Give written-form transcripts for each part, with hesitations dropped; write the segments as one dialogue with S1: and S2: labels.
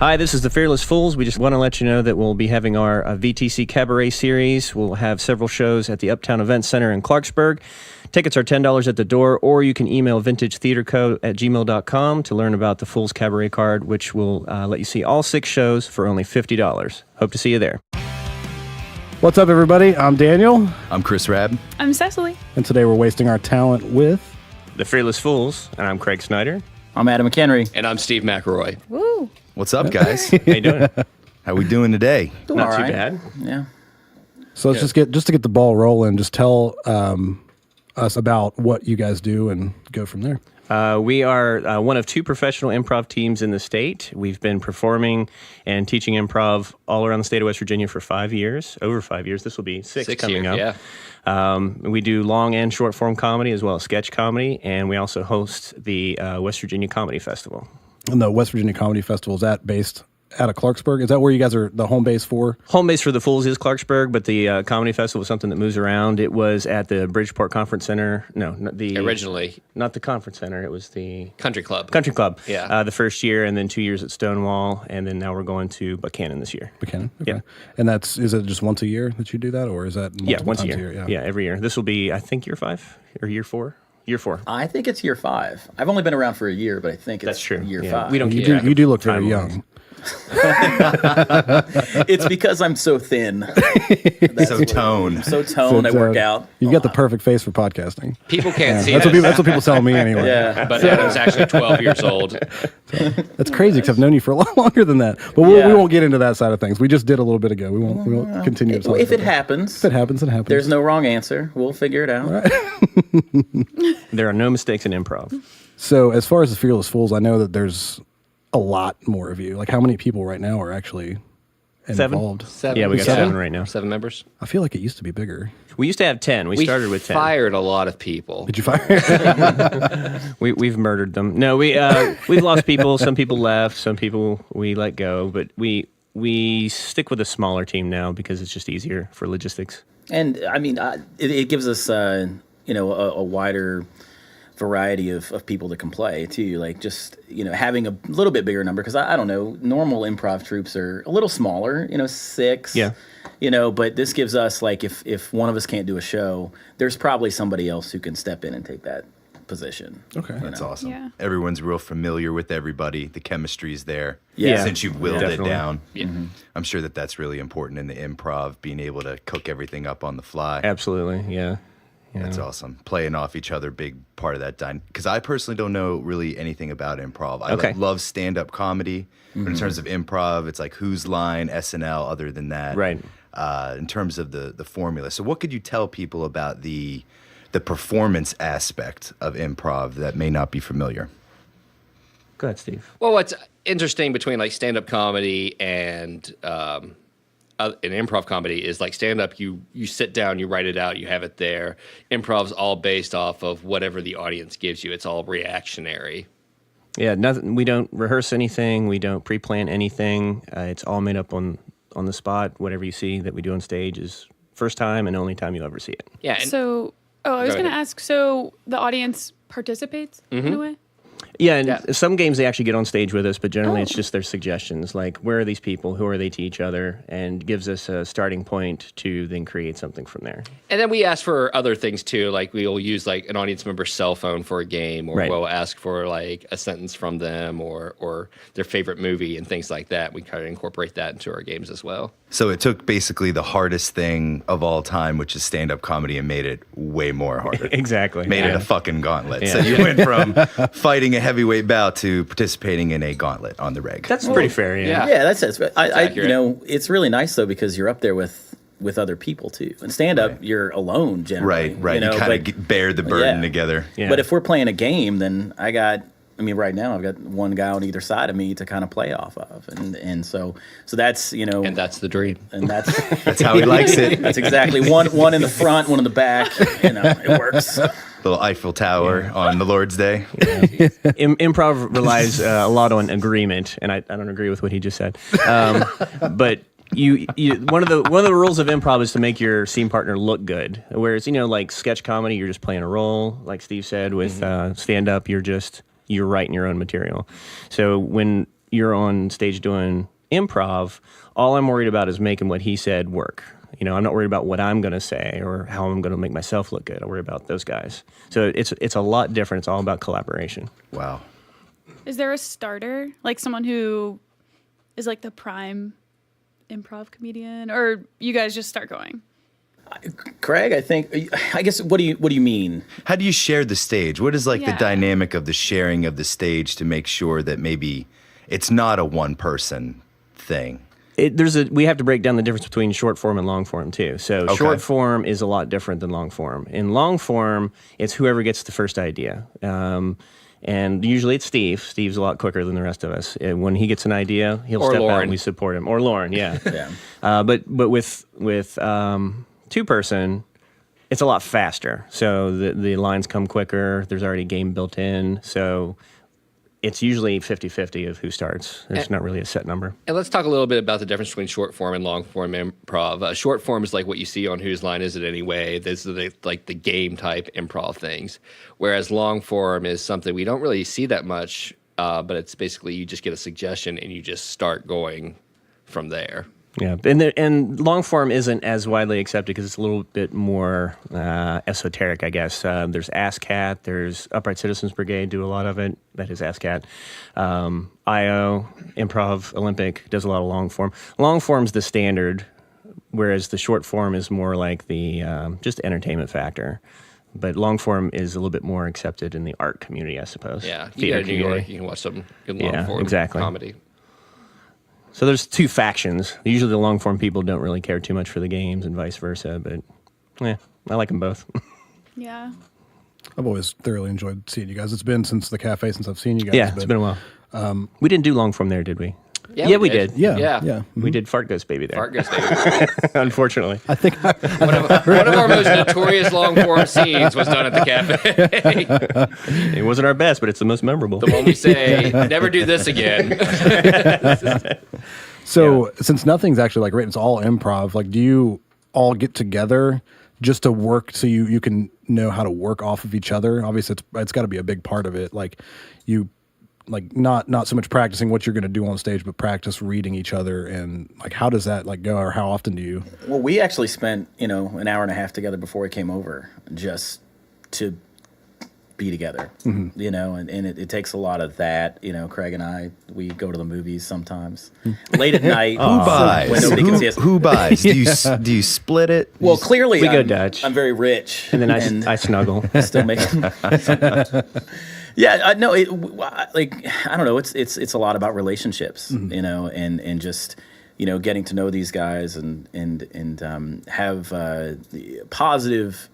S1: Hi, this is the Fearless Fools. We just want to let you know that we'll be having our VTC Cabaret series. We'll have several shows at the Uptown Event Center in Clarksburg. Tickets are $10 at the door, or you can email vintagetheatreco at gmail.com to learn about the Fools Cabaret card, which will let you see all 6 shows for only $50. Hope to see you there.
S2: What's up, everybody? I'm Daniel.
S3: I'm Chris Rabb.
S4: I'm Cecily.
S2: And today we're wasting our talent with...
S1: The Fearless Fools, and I'm Craig Snyder.
S5: I'm Adam McHenry.
S6: And I'm Steve McElroy.
S4: Woo!
S3: What's up, guys?
S1: How you doing?
S3: How we doing today?
S5: Doing
S1: Not
S5: all
S1: too
S5: right.
S1: bad.
S5: Yeah.
S2: So let's just to get the ball rolling, just tell us about what you guys do and go from there.
S1: We are one of 2 professional improv teams in the state. We've been performing and teaching improv all around the state of West Virginia for 5 years, over 5 years. This will be 6 coming
S6: years,
S1: up.
S6: yeah.
S1: We do long and short form comedy as well as sketch comedy, and we also host the West Virginia Comedy Festival.
S2: And the West Virginia Comedy Festival, is that based out of Clarksburg? Is that where you guys are the home base for?
S1: Home base for the Fools is Clarksburg, but the Comedy Festival is something that moves around. It was at the Bridgeport Conference Center. No, not the
S6: Originally.
S1: Not the Conference Center. It was the
S6: Country Club.
S1: Country Club.
S6: Yeah.
S1: The first year, and then 2 years at Stonewall, and then now we're going to Buckhannon this year.
S2: Buckhannon? Okay.
S1: Yeah.
S2: And is it just once a year that you do that, or is that multiple
S1: Once a
S2: times
S1: year.
S2: Yeah.
S1: Yeah, every year. This will be, I think, year 5 or year 4. Year 4.
S5: I think it's year 5. I've only been around for a year, but I think it's
S1: That's true.
S5: year
S1: Yeah.
S5: 5.
S1: We don't
S2: You
S1: keep
S2: do look
S1: time
S2: very
S1: lines.
S2: young.
S5: It's because I'm so thin.
S3: So tone.
S5: So toned, I work out.
S2: You got the perfect face for podcasting.
S6: People can't see
S2: That's
S6: it,
S2: what people tell me anyway.
S5: Yeah.
S6: but Adam's actually 12 years old.
S2: That's crazy because I've known you for a lot longer than that. But we won't get into that side of things. We just did a little bit ago. We won't continue. to talk
S5: If
S2: about
S5: it
S2: that.
S5: happens,
S2: If it happens, it happens.
S5: there's no wrong answer. We'll figure it out.
S1: There are no mistakes in improv.
S2: So as far as the Fearless Fools, I know that there's a lot more of you. Like, how many people right now are actually involved?
S6: 7.
S1: Yeah, we got
S2: 7?
S1: 7 right now.
S6: 7 members.
S2: I feel like it used to be bigger.
S1: We used to have 10. We started with 10.
S6: fired a lot of people.
S2: Did you fire?
S1: We've murdered them. No, we've lost people. Some people left. Some people we let go. But we stick with a smaller team now because it's just easier for logistics.
S5: And I mean, it gives us, a wider variety of people that can play too. Like just, having a little bit bigger number. Cause I don't know, normal improv troops are a little smaller, 6.
S1: Yeah.
S5: But this gives us, like, if one of us can't do a show, there's probably somebody else who can step in and take that position.
S2: Okay.
S3: That's awesome.
S4: Yeah.
S3: Everyone's real familiar with everybody. The chemistry's there.
S5: Yeah.
S3: Since you've willed
S1: Definitely.
S3: it down.
S6: Yeah.
S3: I'm sure that's really important in the improv, being able to cook everything up on the fly.
S1: Absolutely. Yeah.
S3: That's awesome. Playing off each other, big part of that. Because I personally don't know really anything about improv. I
S1: Okay.
S3: love stand-up comedy. But in terms of improv, it's like Who's Line, SNL, other than that.
S1: Right.
S3: In terms of the formula. So what could you tell people about the performance aspect of improv that may not be familiar?
S1: Go ahead, Steve.
S6: Well, what's interesting between like stand-up comedy and an improv comedy is like stand-up, you sit down, you write it out, you have it there. Improv's all based off of whatever the audience gives you. It's all reactionary.
S1: Yeah, nothing. We don't rehearse anything. We don't pre-plan anything. It's all made up on the spot. Whatever you see that we do on stage is first time and only time you'll ever see it.
S6: Yeah. And
S4: I was
S6: Go
S4: going to
S6: ahead.
S4: ask, so the audience participates in a way?
S1: Yeah, and
S6: Yeah.
S1: some games they actually get on stage with us, but generally it's just their suggestions, like where are these people, who are they to each other, and gives us a starting point to then create something from there.
S6: And then we ask for other things too, like we'll use like an audience member's cell phone for a game, or
S1: Right.
S6: we'll ask for like a sentence from them, or their favorite movie and things like that. We kind of incorporate that into our games as well.
S3: So it took basically the hardest thing of all time, which is stand-up comedy, and made it way more harder.
S1: Exactly.
S3: Made it
S1: Yeah.
S3: a fucking gauntlet.
S1: Yeah.
S3: So you went from fighting a heavyweight bout to participating in a gauntlet on the reg.
S1: That's pretty fair, yeah.
S5: Yeah, that's it. I
S6: accurate.
S5: it's really nice though because you're up there with other people too. And stand up, you're alone generally.
S3: right. You kind of bear the burden
S5: Yeah.
S3: together.
S1: Yeah.
S5: But if we're playing a game, then right now I've got one guy on either side of me to kind of play off of, and so that's
S6: And that's the dream.
S5: and that's
S3: That's how he likes it.
S5: that's exactly one in the front, one in the back. It works.
S3: Little Eiffel Tower on the Lord's Day.
S1: Improv relies a lot on agreement, and I don't agree with what he just said. But you one of the rules of improv is to make your scene partner look good. Whereas like sketch comedy, you're just playing a role. Like Steve said, with stand up, you're writing your own material. So when you're on stage doing improv, all I'm worried about is making what he said work. You know, I'm not worried about what I'm going to say or how I'm going to make myself look good. I worry about those guys. So it's a lot different. It's all about collaboration.
S3: Wow.
S4: Is there a starter, like someone who is like the prime improv comedian, or you guys just start going?
S5: Craig, I guess, what do you mean?
S3: How do you share the stage? What is like the
S4: Yeah.
S3: dynamic of the sharing of the stage to make sure that maybe it's not a one person thing?
S1: We have to break down the difference between short form and long form too. So
S3: Okay.
S1: short form is a lot different than long form. In long form, it's whoever gets the first idea. And usually it's Steve. Steve's a lot quicker than the rest of us. When he gets an idea, he'll
S6: Or
S1: step out
S6: Lauren.
S1: and we support him. Or Lauren, yeah.
S5: Yeah.
S1: But with two-person, it's a lot faster. So the lines come quicker. There's already game built in. So it's usually 50-50 of who starts. There's not really a set number.
S6: And let's talk a little bit about the difference between short form and long form improv. Short form is like what you see on Whose Line Is It Anyway? This is like the game type improv things. Whereas long form is something we don't really see that much, but it's basically you just get a suggestion and you just start going from there.
S1: Yeah, and long form isn't as widely accepted because it's a little bit more esoteric, I guess. There's ASCAT, there's Upright Citizens Brigade do a lot of it. That is ASCAT. IO, Improv Olympic, does a lot of long form. Long form's the standard, whereas the short form is more like the just entertainment factor. But long form is a little bit more accepted in the art community, I suppose.
S6: Yeah, you
S1: Theater
S6: go to New York,
S1: community.
S6: you can watch some good long form
S1: exactly.
S6: comedy.
S1: So there's two factions. Usually the long form people don't really care too much for the games and vice versa, but yeah, I like them both.
S4: Yeah.
S2: I've always thoroughly enjoyed seeing you guys. It's been since the cafe since I've seen you guys.
S1: Yeah, it's
S2: but
S1: been a while. We didn't do long form there, did we?
S6: Yeah,
S1: we did.
S2: Yeah,
S6: Yeah.
S2: yeah.
S1: We did Fart Ghost Baby there.
S6: Fart Ghost Baby.
S1: Unfortunately.
S2: I think
S6: one of our most notorious long form scenes was done at the cafe.
S1: It wasn't our best, but it's the most memorable.
S6: The one we say, never do this again.
S2: so. Since nothing's actually like written, it's all improv. Like, do you all get together just to work so you can know how to work off of each other? Obviously, it's got to be a big part of it. Like, you. Like not so much practicing what you're going to do on stage, but practice reading each other. And like, how does that like go, or how often do you?
S5: Well, we actually spent, an hour and a half together before we came over just to be together, and it takes a lot of that. Craig and I, we go to the movies sometimes late at night.
S3: Who buys?
S5: When nobody can see us.
S3: Who buys? Do you split it?
S5: Well, clearly
S1: We go
S5: I'm,
S1: Dutch.
S5: I'm very rich.
S1: And then I snuggle.
S5: Still making. Yeah, no, I don't know. It's a lot about relationships, and just getting to know these guys and have positive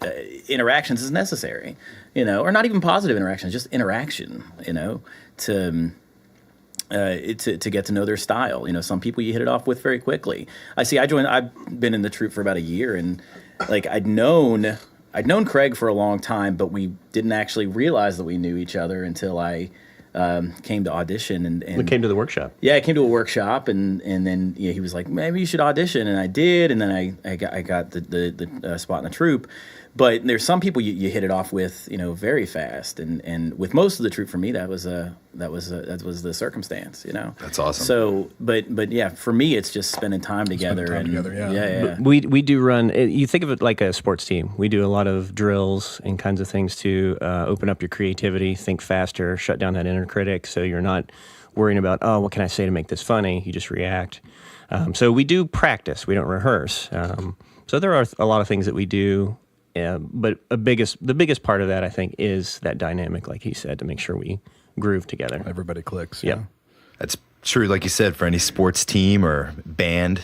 S5: interactions is necessary, or not even positive interactions, just interaction, to get to know their style. Some people you hit it off with very quickly. I've been in the troupe for about a year, and like I'd known Craig for a long time, but we didn't actually realize that we knew each other until I came to audition. And
S1: We came to the workshop.
S5: yeah, I came to a workshop, and then he was like, maybe you should audition, and I did, and then I got the spot in the troupe. But there's some people you hit it off with, very fast, and with most of the troupe, for me, that was the circumstance,
S3: That's awesome.
S5: So, but yeah, for me, it's just spending time together.
S2: Yeah.
S1: We do run, you think of it like a sports team. We do a lot of drills and kinds of things to open up your creativity, think faster, shut down that inner critic, so you're not worrying about, oh, what can I say to make this funny? You just react. So we do practice. We don't rehearse. So there are a lot of things that we do. But the biggest part of that, I think, is that dynamic, like he said, to make sure we groove together.
S2: Everybody clicks.
S1: Yep.
S2: Yeah.
S3: That's true, like you said, for any sports team or band.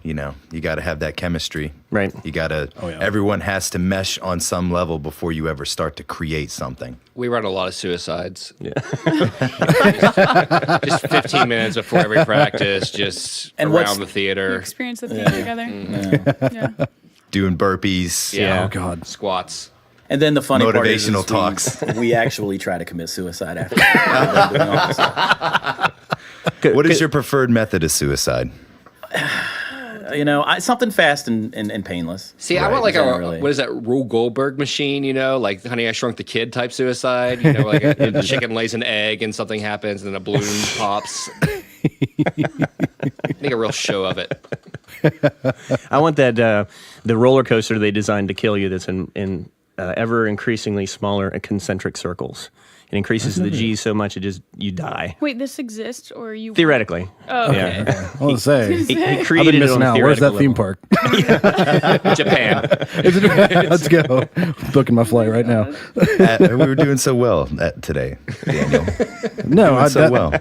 S3: You got to have that chemistry.
S1: Right.
S3: You got to.
S2: Oh, yeah.
S3: Everyone has to mesh on some level before you ever start to create something.
S6: We run a lot of suicides.
S1: Yeah.
S6: Just 15 minutes before every practice, just
S5: And
S6: around
S5: what's-
S6: the
S4: You
S6: theater,
S4: experience the theater together. Yeah.
S3: Doing burpees.
S6: Yeah.
S2: Oh God.
S6: squats.
S5: And then the funny part is
S3: Motivational talks.
S5: we actually try to commit suicide after.
S3: What is your preferred method of suicide?
S5: something fast and painless.
S6: See, I want like
S5: Generally.
S6: what is that Rule Goldberg machine? Like Honey, I Shrunk the Kid type suicide. Like a chicken lays an egg and something happens and then a balloon pops. Make a real show of it.
S1: I want that the roller coaster they designed to kill you. That's in ever increasingly smaller concentric circles. It increases the G so much you die.
S4: Wait, this exists or you
S1: Theoretically.
S4: Oh, okay.
S1: Yeah.
S2: I want to say,
S1: He
S2: I've been
S1: created it on
S2: missing
S1: a
S2: out. Where's that
S1: theoretical
S2: theme
S1: level.
S2: park?
S6: Japan.
S2: Let's go. Booking my flight right now.
S3: We were doing so well today, Daniel.
S2: No, I
S3: So well.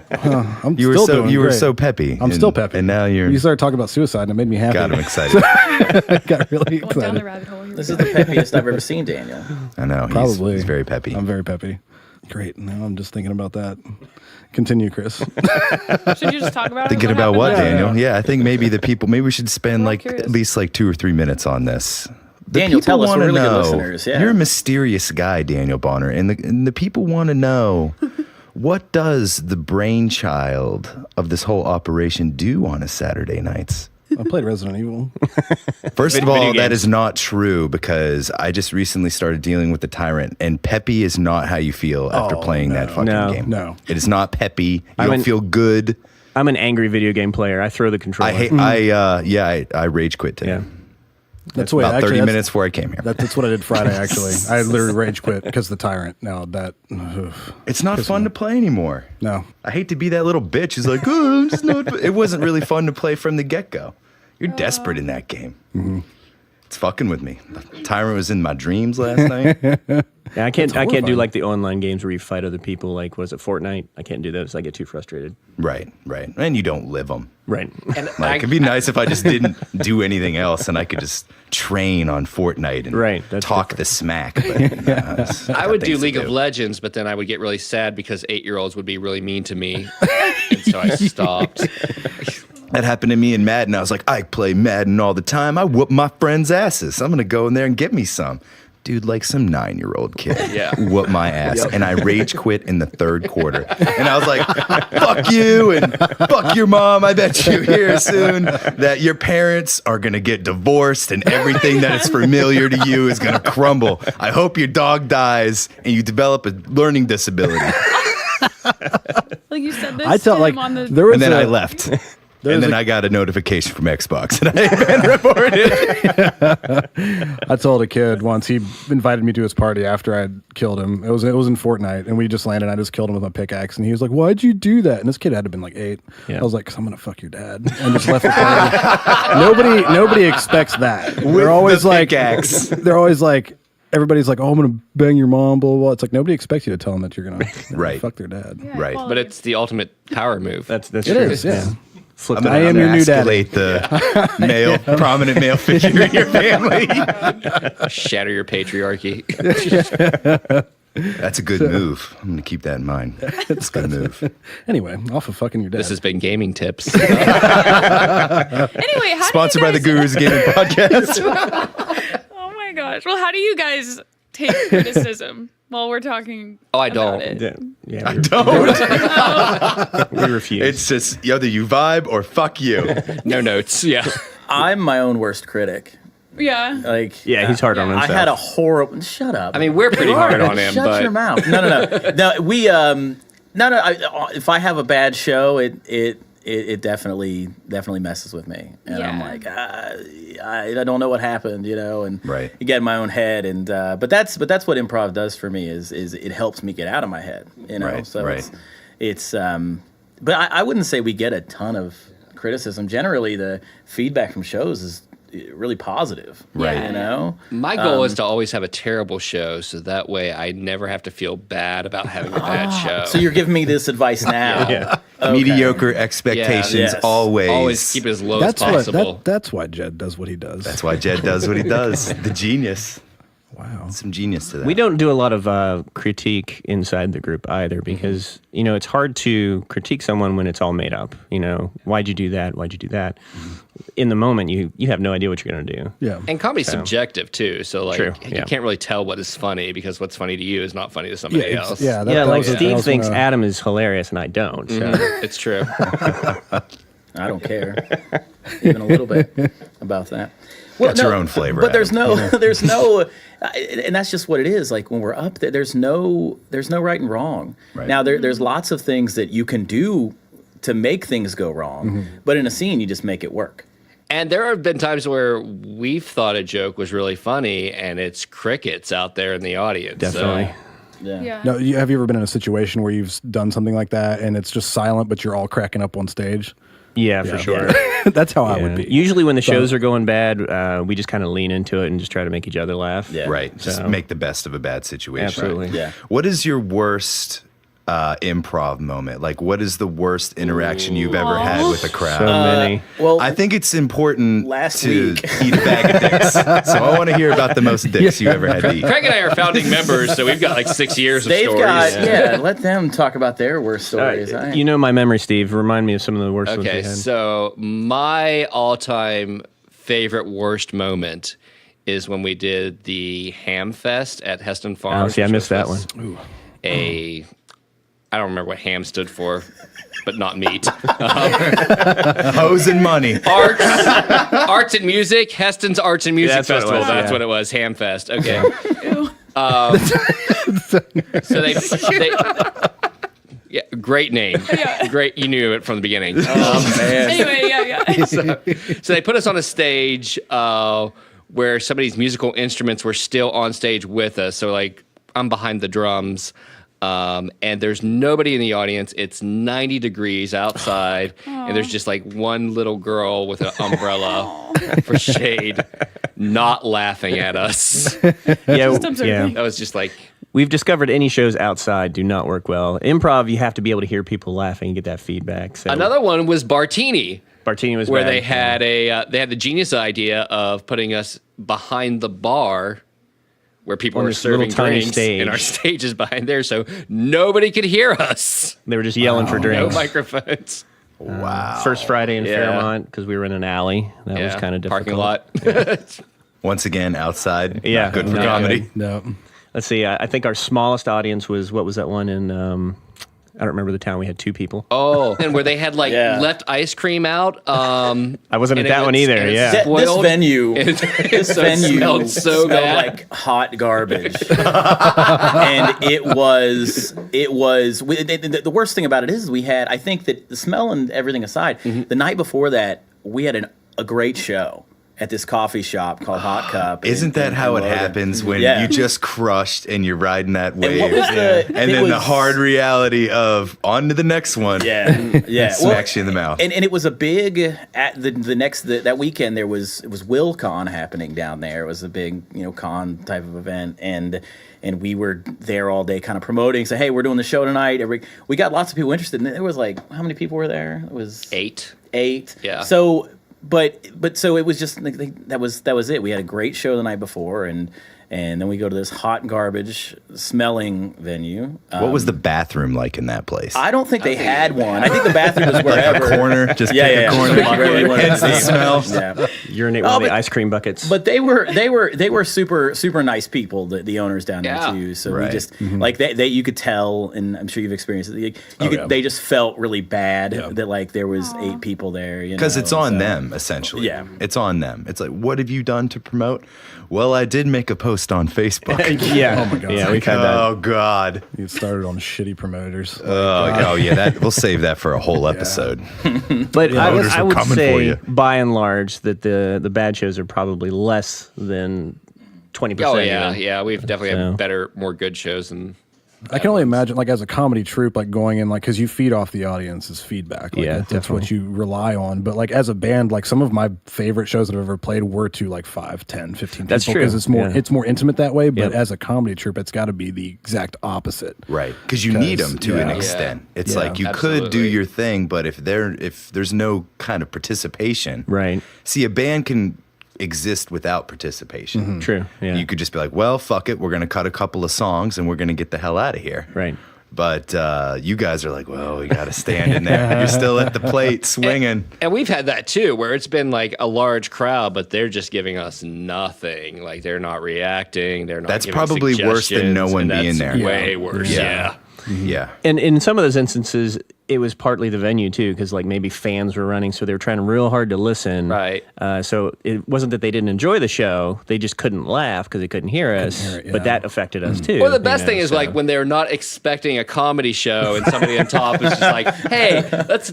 S2: I'm
S3: You were
S2: still
S3: so
S2: doing
S3: you were
S2: great.
S3: so peppy.
S2: I'm still peppy.
S3: and now
S2: You started talking about suicide, and it made me happy.
S3: God, I'm excited.
S2: I got really
S4: Going down the
S2: excited.
S4: rabbit hole here.
S5: This is the peppiest I've ever seen Daniel.
S3: I know.
S2: Probably.
S3: He's very peppy.
S2: I'm very peppy. Great. Now I'm just thinking about that. Continue, Chris.
S4: Should you just talk about
S3: Thinking
S4: it?
S3: about what,
S4: happened?
S3: Daniel? Yeah, I think maybe maybe we should spend
S4: We're all
S3: like
S4: curious.
S3: at least like 2 or 3 minutes on this. The
S5: Daniel,
S3: people
S5: tell us. We're
S3: wanna
S5: really good
S3: know.
S5: listeners, yeah.
S3: You're a mysterious guy, Daniel Bonner, and the people want to know what does the brainchild of this whole operation do on a Saturday nights?
S2: I played Resident Evil.
S3: First of
S1: Video
S3: all, that
S1: games.
S3: is not true because I just recently started dealing with the Tyrant, and peppy is not how you feel after playing that fucking
S1: No.
S3: game.
S2: No.
S3: It is not peppy. You
S1: I'm
S3: don't
S1: an-
S3: feel good.
S1: I'm an angry video game player. I throw the controller.
S3: I rage quit today.
S1: Yeah.
S2: That's the way.
S3: About
S2: actually,
S3: 30
S2: that's-
S3: minutes before I came here.
S2: That's what I did Friday. Actually, I literally rage quit because the Tyrant. Now that
S3: It's not fun to play anymore.
S2: no.
S3: I hate to be that little bitch who's like, oh, I'm just not. It wasn't really fun to play from the get go. You're desperate in that game. It's fucking with me. Tyrant was in my dreams last night.
S1: Yeah, I can't do
S2: horrifying.
S1: like the online games where you fight other people. Like, was it Fortnite? I can't do those. I get too frustrated.
S3: Right. And you don't live them.
S1: Right.
S6: And
S3: Like, it'd be nice if I just didn't do anything else and I could just train on Fortnite and
S1: Right, that's
S3: talk the smack. But
S6: I would do League of Legends, but then I would get really sad because 8-year-olds would be really mean to me. And so I stopped.
S3: That happened to me in Madden. I was like, I play Madden all the time. I whoop my friends' asses. I'm going to go in there and get me some. Dude, like some 9-year-old kid.
S6: Yeah.
S3: Whoop my ass. And I rage quit in the third quarter. And I was like, fuck you and fuck your mom. I bet you here soon that your parents are going to get divorced and everything that is familiar to you is going to crumble. I hope your dog dies and you develop a learning disability.
S4: Like you said this
S2: I tell
S4: to
S2: like
S4: him on the
S2: there was
S3: And then
S2: I
S3: I left.
S2: There's
S3: And then
S2: a-
S3: I got a notification from Xbox and I had been reported.
S2: I told a kid once, he invited me to his party after I had killed him. It was in Fortnite, and we just landed. And I just killed him with my pickaxe, and he was like, "Why'd you do that?" And this kid had to have been like 8.
S1: Yeah.
S2: I was like, "Cause I'm gonna fuck your dad," and just left the party. Nobody expects that. They're always
S3: the
S2: like,
S3: pickaxe.
S2: they're always like, everybody's like, "Oh, I'm gonna bang your mom," blah blah blah. It's like nobody expects you to tell them that you're gonna
S3: Right.
S2: fuck their dad.
S3: Right.
S6: But it's the ultimate power move.
S1: That's
S2: It
S1: true.
S2: is, yeah.
S1: Flip
S3: I'm
S1: that
S3: gonna,
S2: I am
S3: I'm
S2: your
S3: gonna
S2: new daddy.
S3: escalate the male, prominent male figure in your family.
S6: Shatter your patriarchy.
S3: That's a good move. I'm gonna keep that in mind. It's a good move.
S2: Anyway, off of fucking your dad.
S6: This has been gaming tips.
S4: Anyway, how
S3: Sponsored
S4: do
S3: by
S4: you
S3: the
S4: guys,
S3: Gurus Gaming Podcast.
S4: Oh my gosh. Well, how do you guys take criticism while we're talking?
S6: Oh, I
S4: about
S6: don't.
S4: it?
S1: Yeah,
S3: Don't.
S1: we refuse.
S3: It's just either you vibe or fuck you.
S6: No notes. Yeah.
S5: I'm my own worst critic.
S4: Yeah.
S5: Like,
S1: yeah, he's hard on
S4: Yeah.
S1: himself.
S5: I had a horrible. Shut up.
S6: I mean, we're pretty hard on him,
S5: Shut
S6: but
S5: your mouth. No. We no. If I have a bad show, it definitely messes with me, and I'm
S4: Yeah.
S5: like, I don't know what happened, and
S3: Right.
S5: you get in my own head, and but that's what improv does for me is it helps me get out of my head,
S3: Right,
S5: So
S3: right.
S5: it's but I wouldn't say we get a ton of criticism. Generally, the feedback from shows is really positive,
S3: Right.
S6: my goal is to always have a terrible show, so that way I never have to feel bad about having a bad show.
S5: So you're giving me this advice now.
S1: Yeah.
S5: Okay.
S3: Mediocre expectations
S5: Yes.
S3: always.
S6: keep it as low
S2: That's
S6: as possible.
S2: that's why Jed does what he does.
S3: That's why Jed does what he does. The genius.
S2: wow.
S3: Some genius to that.
S1: We don't do a lot of critique inside the group either because, it's hard to critique someone when it's all made up. Why'd you do that? Why'd you do that? In the moment, you have no idea what you're going to do.
S2: Yeah.
S6: And comedy's subjective too, so like
S1: True,
S6: you
S1: yeah.
S6: can't really tell what is funny because what's funny to you is not funny to somebody
S2: Yeah,
S6: else.
S2: yeah.
S1: Yeah, like
S2: that
S1: Steve
S2: was
S1: thinks
S2: when,
S1: Adam is hilarious and I don't. So.
S6: It's true.
S5: I don't care even a little bit about that.
S3: Got your own flavor,
S5: but there's
S3: Adam.
S5: no, there's no, and that's just what it is. Like when we're up there, there's no right and wrong.
S3: Right.
S5: Now there's lots of things that you can do to make things go wrong, but in a scene you just make it work.
S6: And there have been times where we've thought a joke was really funny, and it's crickets out there in the audience.
S1: Definitely.
S5: Yeah.
S2: No, have you ever been in a situation where you've done something like that and it's just silent, but you're all cracking up on stage?
S1: Yeah, for sure.
S2: That's how I would be.
S1: Usually when the shows are going bad, we just kind of lean into it and just try to make each other laugh.
S5: Yeah.
S3: Right. Just make the best of a bad situation.
S1: Absolutely.
S5: Yeah.
S3: What is your worst improv moment? Like, what is the worst interaction you've ever had with a crowd?
S1: So many.
S5: Well,
S3: I think it's important
S5: Last
S3: to
S5: week.
S3: eat a bag of dicks. So I want to hear about the most dicks you ever had to eat.
S6: Craig and I are founding members, so we've got like 6 years of
S5: they've
S6: stories.
S5: got let them talk about their worst
S1: All right,
S5: stories.
S1: you know my memory, Steve. Remind me of some of the worst ones we
S6: Okay,
S1: had.
S6: so my all-time favorite worst moment is when we did the Ham Fest at Heston Farms.
S1: See, I
S6: which
S1: missed that
S6: was
S1: one.
S6: I don't remember what ham stood for, but not meat.
S3: Hoes and money.
S6: Arts and music. Heston's Arts and Music
S1: That's what it
S6: Festival.
S1: was,
S6: That's
S1: yeah.
S6: what it was. Ham Fest. Okay.
S4: Ew.
S6: So they yeah, great name.
S4: Yeah.
S6: Great. You knew it from the beginning.
S4: Anyway, yeah.
S6: So they put us on a stage where somebody's musical instruments were still on stage with us. So like I'm behind the drums. And there's nobody in the audience. It's 90 degrees outside, and there's just like one little girl with an umbrella for shade, not laughing at us.
S1: Yeah,
S4: observing.
S6: That was just like,
S1: we've discovered any shows outside do not work well. Improv, you have to be able to hear people laughing and get that feedback. So
S6: another one was Bartini,
S1: Bartini was
S6: where
S1: bad.
S6: they had the genius idea of putting us behind the bar where people
S1: On
S6: were
S1: this little
S6: serving
S1: tiny
S6: drinks,
S1: stage.
S6: and our stage is behind there, so nobody could hear us.
S1: They were just yelling for
S6: No
S1: drinks.
S6: microphones.
S3: Wow.
S1: First Friday in
S6: Yeah.
S1: Fairmont because we were in an alley. That was kind of difficult.
S6: Parking lot.
S3: Once again, outside.
S1: Yeah.
S3: Not good for
S1: No,
S3: comedy.
S2: No.
S1: Let's see. I think our smallest audience was, what was that one in? I don't remember the town. We had 2 people.
S6: Oh, and where they had like
S5: Yeah.
S6: left ice cream out.
S1: I wasn't
S6: and
S1: at that
S6: it
S1: one
S6: was-
S1: either.
S6: and it's
S1: Yeah.
S5: This
S6: spoiled.
S5: venue,
S6: It
S5: this venue
S6: smelled so bad.
S5: like hot garbage, and it was. The worst thing about it is we had. I think that the smell and everything aside, the night before that we had a great show at this coffee shop called Hot Cup.
S3: Isn't that how it
S5: Logan.
S3: happens when
S5: Yeah.
S3: you just crushed and you're riding that wave?
S5: what was the-
S3: And
S5: it
S3: then the
S5: was-
S3: hard reality of on to the next one.
S5: Yeah, yeah.
S3: Smacks you in the mouth.
S5: And it was a big at that weekend. It was WillCon happening down there. It was a big con type of event, and we were there all day, kind of promoting. So hey, we're doing the show tonight. We got lots of people interested. And there was like how many people were there? It was
S6: 8.
S5: 8.
S6: Yeah.
S5: So. But so it was just like that was it. We had a great show the night before, and then we go to this hot garbage smelling venue.
S3: What was the bathroom like in that place?
S5: I don't think they had one. I think the bathroom was
S3: Like
S5: wherever.
S3: a corner? Just
S5: Yeah,
S3: pick
S5: yeah.
S3: a corner.
S5: Wherever you wanted to
S3: Hence the
S5: see.
S3: smell.
S5: Yeah.
S1: Urinate one of the ice cream buckets.
S5: But they were super nice people, the owners down
S6: Yeah.
S5: there too. So we
S3: Right.
S5: just like they you could tell, and I'm sure you've experienced it. They just felt really bad that like there was 8 people there.
S3: Because it's on
S5: so-
S3: them, essentially.
S5: Yeah.
S3: It's on them. It's like, what have you done to promote? Well, I did make a post on Facebook.
S1: Yeah.
S2: Oh my God.
S1: Yeah, we've had that.
S3: Oh, God.
S2: You started on shitty promoters.
S3: Oh, yeah. We'll save that for a whole episode.
S1: But
S3: Voters
S1: I
S3: were
S1: would
S3: coming for
S1: say,
S3: you.
S1: by and large, that the bad shows are probably less than 20%.
S6: Oh yeah,
S1: even.
S6: yeah. We've definitely
S1: So-
S6: had better, more good shows than.
S2: I can only imagine, like, as a comedy troupe, like, going in, like, because you feed off the audience's feedback. Like,
S1: Yeah,
S2: that's what you rely on. But, like, as a band, like, some of my favorite shows that I've ever played were to, like, 5, 10, 15
S1: That's
S2: people.
S1: true,
S2: Because
S1: yeah.
S2: it's more intimate that way. But
S1: Yep.
S2: as a comedy troupe, it's got to be the exact opposite.
S3: Right. Because you need them to an
S2: yeah.
S3: extent. It's
S2: Yeah.
S3: like you could do
S6: Absolutely.
S3: your thing, but if there's no kind of participation.
S1: Right.
S3: See, a band can exist without participation.
S1: True. Yeah.
S3: You could just be like, well, fuck it. We're going to cut a couple of songs and we're going to get the hell out of here.
S1: Right.
S3: But you guys are like, well, we got to stand in there. You're still at the plate swinging.
S6: And we've had that too, where it's been like a large crowd, but they're just giving us nothing. Like they're not reacting. They're not.
S3: That's
S6: giving
S3: probably worse than no
S6: suggestions,
S3: one
S6: and
S3: being
S6: that's
S3: there.
S6: Way worse.
S3: Yeah.
S6: Yeah.
S3: Yeah.
S1: And in some of those instances, it was partly the venue too, because like maybe fans were running, so they were trying real hard to listen.
S6: Right.
S1: So it wasn't that they didn't enjoy the show; they just couldn't laugh because they couldn't hear us. But that affected us too.
S6: Or the best thing is like when they're not expecting a comedy show and somebody on top is just like, "Hey,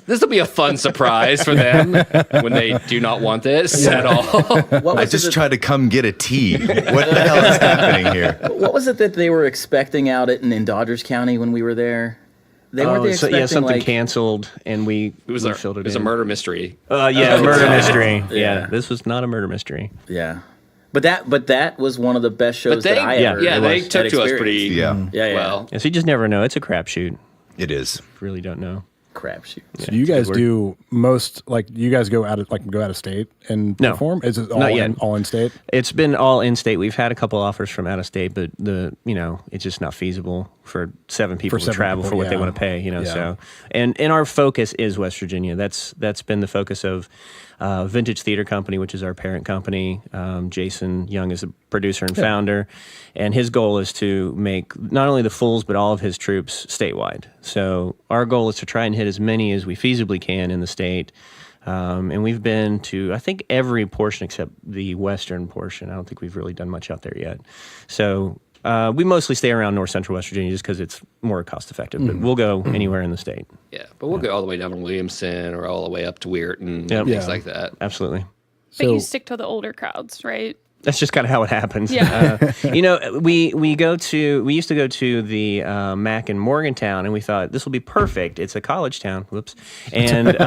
S6: this will be a fun surprise for them," when they do not want this at all.
S3: I just tried to come get a tea. What the hell is happening here?
S5: What was it that they were expecting out in Dodgers County when we were there? They weren't they expecting
S1: something canceled, and we filled it in.
S6: It was a murder mystery.
S1: Murder mystery.
S5: Yeah.
S1: This was not a murder mystery.
S5: Yeah. But that was one of the best shows that I ever
S6: they took to us pretty
S5: well.
S1: So you just never know. It's a crapshoot.
S3: It is.
S1: Really don't know.
S5: Crapshoot.
S2: So do you guys do most, like, you guys go out of state and perform? Is it all in state?
S1: It's been all in state. We've had a couple offers from out of state, but it's just not feasible for 7 people to travel for what they want to pay, so and our focus is West Virginia. That's been the focus of Vintage Theater Company, which is our parent company. Jason Young is the producer and founder, and his goal is to make not only the Fools but all of his troops statewide. So our goal is to try and hit as many as we feasibly can in the state. And we've been to, I think, every portion except the western portion. I don't think we've really done much out there yet. So we mostly stay around north central West Virginia just because it's more cost effective. But we'll go anywhere in the state.
S6: Yeah, but we'll go all the way down to Williamson or all the way up to Weirton and things like that.
S1: Absolutely.
S4: But you stick to the older crowds, right?
S1: That's just kind of how it happens.
S4: Yeah.
S1: We used to go to the Mac in Morgantown, and we thought this will be perfect. It's a college town. Whoops. And
S5: Let's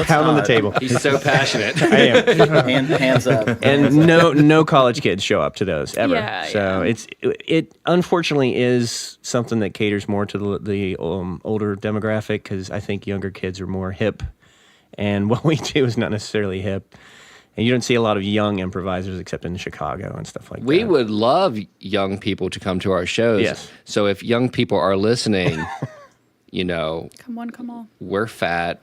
S1: pound on the table.
S6: He's so passionate.
S1: I am.
S5: Hands up.
S1: And no college kids show up to those ever.
S4: Yeah,
S1: so it unfortunately is something that caters more to the older demographic, because I think younger kids are more hip, and what we do is not necessarily hip. And you don't see a lot of young improvisers except in Chicago and stuff like that.
S6: We would love young people to come to our shows.
S1: Yes.
S6: So if young people are listening,
S4: Come on.
S6: we're fat.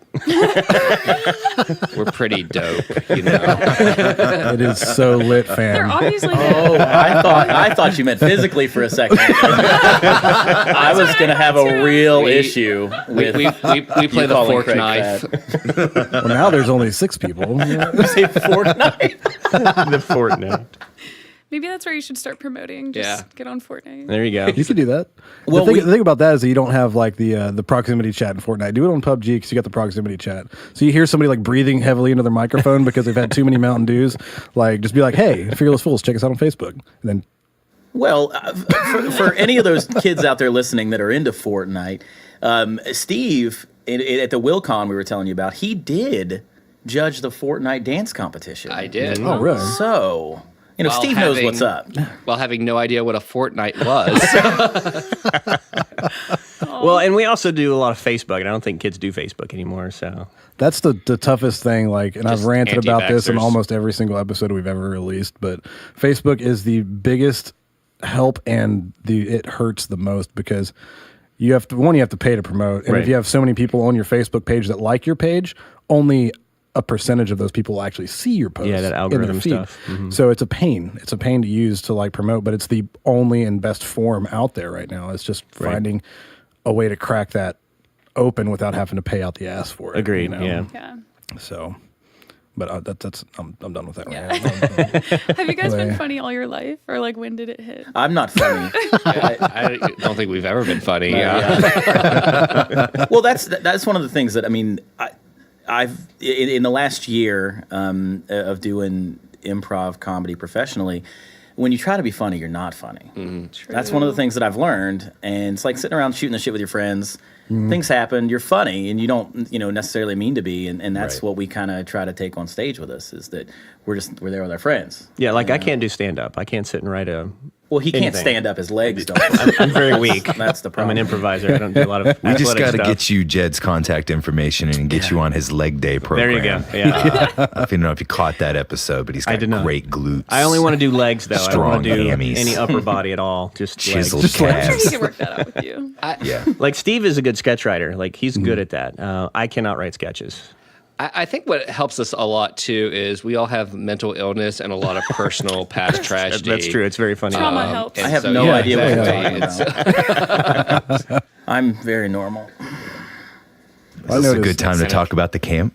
S6: We're pretty dope,
S2: It is so lit,
S4: They're
S2: fam.
S4: obviously
S5: I thought you meant physically for a second. I was going to have a real issue with
S6: we play the
S5: calling
S6: fork
S5: Craig
S6: knife.
S5: fat.
S2: Well, now there's only 6 people.
S5: Say Fortnite.
S1: the Fortnite.
S4: Maybe that's where you should start promoting. Just get on Fortnite.
S1: There you go.
S2: You could do that.
S5: Well,
S2: the thing about that is that you don't have like the proximity chat in Fortnite. Do it on PUBG because you got the proximity chat. So you hear somebody like breathing heavily into their microphone because they've had too many Mountain Dews. Like, just be like, "Hey, Fearless Fools, check us out on Facebook." And then,
S5: Well, for any of those kids out there listening that are into Fortnite, Steve at the WillCon we were telling you about, he did judge the Fortnite dance competition.
S6: I did.
S2: oh, really?
S5: So,
S6: While
S5: Steve knows what's up.
S6: While having no idea what a fortnight was.
S1: Well, and we also do a lot of Facebook, and I don't think kids do Facebook anymore. So
S2: That's the toughest thing. Like, and
S6: Just
S2: I've ranted about this in
S6: anti-vaxxers.
S2: almost every single episode we've ever released. But Facebook is the biggest help, and it hurts the most because you have to pay to promote, and if you have so many people on your Facebook page that like your page, only a percentage of those people will actually see your posts.
S1: Yeah, that algorithm
S2: in their feed.
S1: stuff. Mm-hmm.
S2: So it's a pain. It's a pain to use to like promote, but it's the only and best form out there right now. It's just finding a way to crack that open without having to pay out the ass for it.
S1: Agreed. Yeah.
S4: Yeah.
S2: So, but that's I'm done with that.
S4: Yeah.
S2: Right now.
S4: Have you guys been funny all your life, or like when did it hit?
S5: I'm not funny.
S6: I don't think we've ever been funny.
S5: Well, that's one of the things that I've in the last year of doing improv comedy professionally. When you try to be funny, you're not funny.
S6: Mm-hmm.
S5: That's one of the things that I've learned, and it's like sitting around shooting the shit with your friends. Things happen. You're funny, and you don't necessarily mean to be, and that's what we kind of try to take on stage with us is that we're there with our friends.
S1: Yeah, like I can't do stand up. I can't sit and write a.
S5: Well, he can't
S1: anything.
S5: stand up. His legs don't.
S1: I'm very weak.
S5: That's the
S1: I'm
S5: problem.
S1: an improviser. I don't do a lot of.
S3: We just
S1: athletic
S3: got to
S1: stuff.
S3: get you Jed's contact information and get you on his leg day program.
S1: There you go. Yeah.
S3: I don't know if you caught that episode, but he's got
S1: did not.
S3: great glutes.
S1: I only want to do legs though. I don't want to
S3: Strong
S1: do
S3: hammies.
S1: any upper body at all. Just
S3: chiseled
S1: legs.
S4: I'm sure he
S3: calves.
S4: can work that out with you.
S3: Yeah.
S1: Like Steve is a good sketch writer. Like he's good at that. I cannot write sketches.
S6: I think what helps us a lot too is we all have mental illness and a lot of personal past tragedy.
S1: That's true. It's very funny.
S4: Trauma helps.
S5: I have
S6: so,
S5: no idea what you're
S6: exactly.
S5: talking about. I'm very normal.
S2: I
S3: This is a
S2: noticed.
S3: good time to talk about the camp.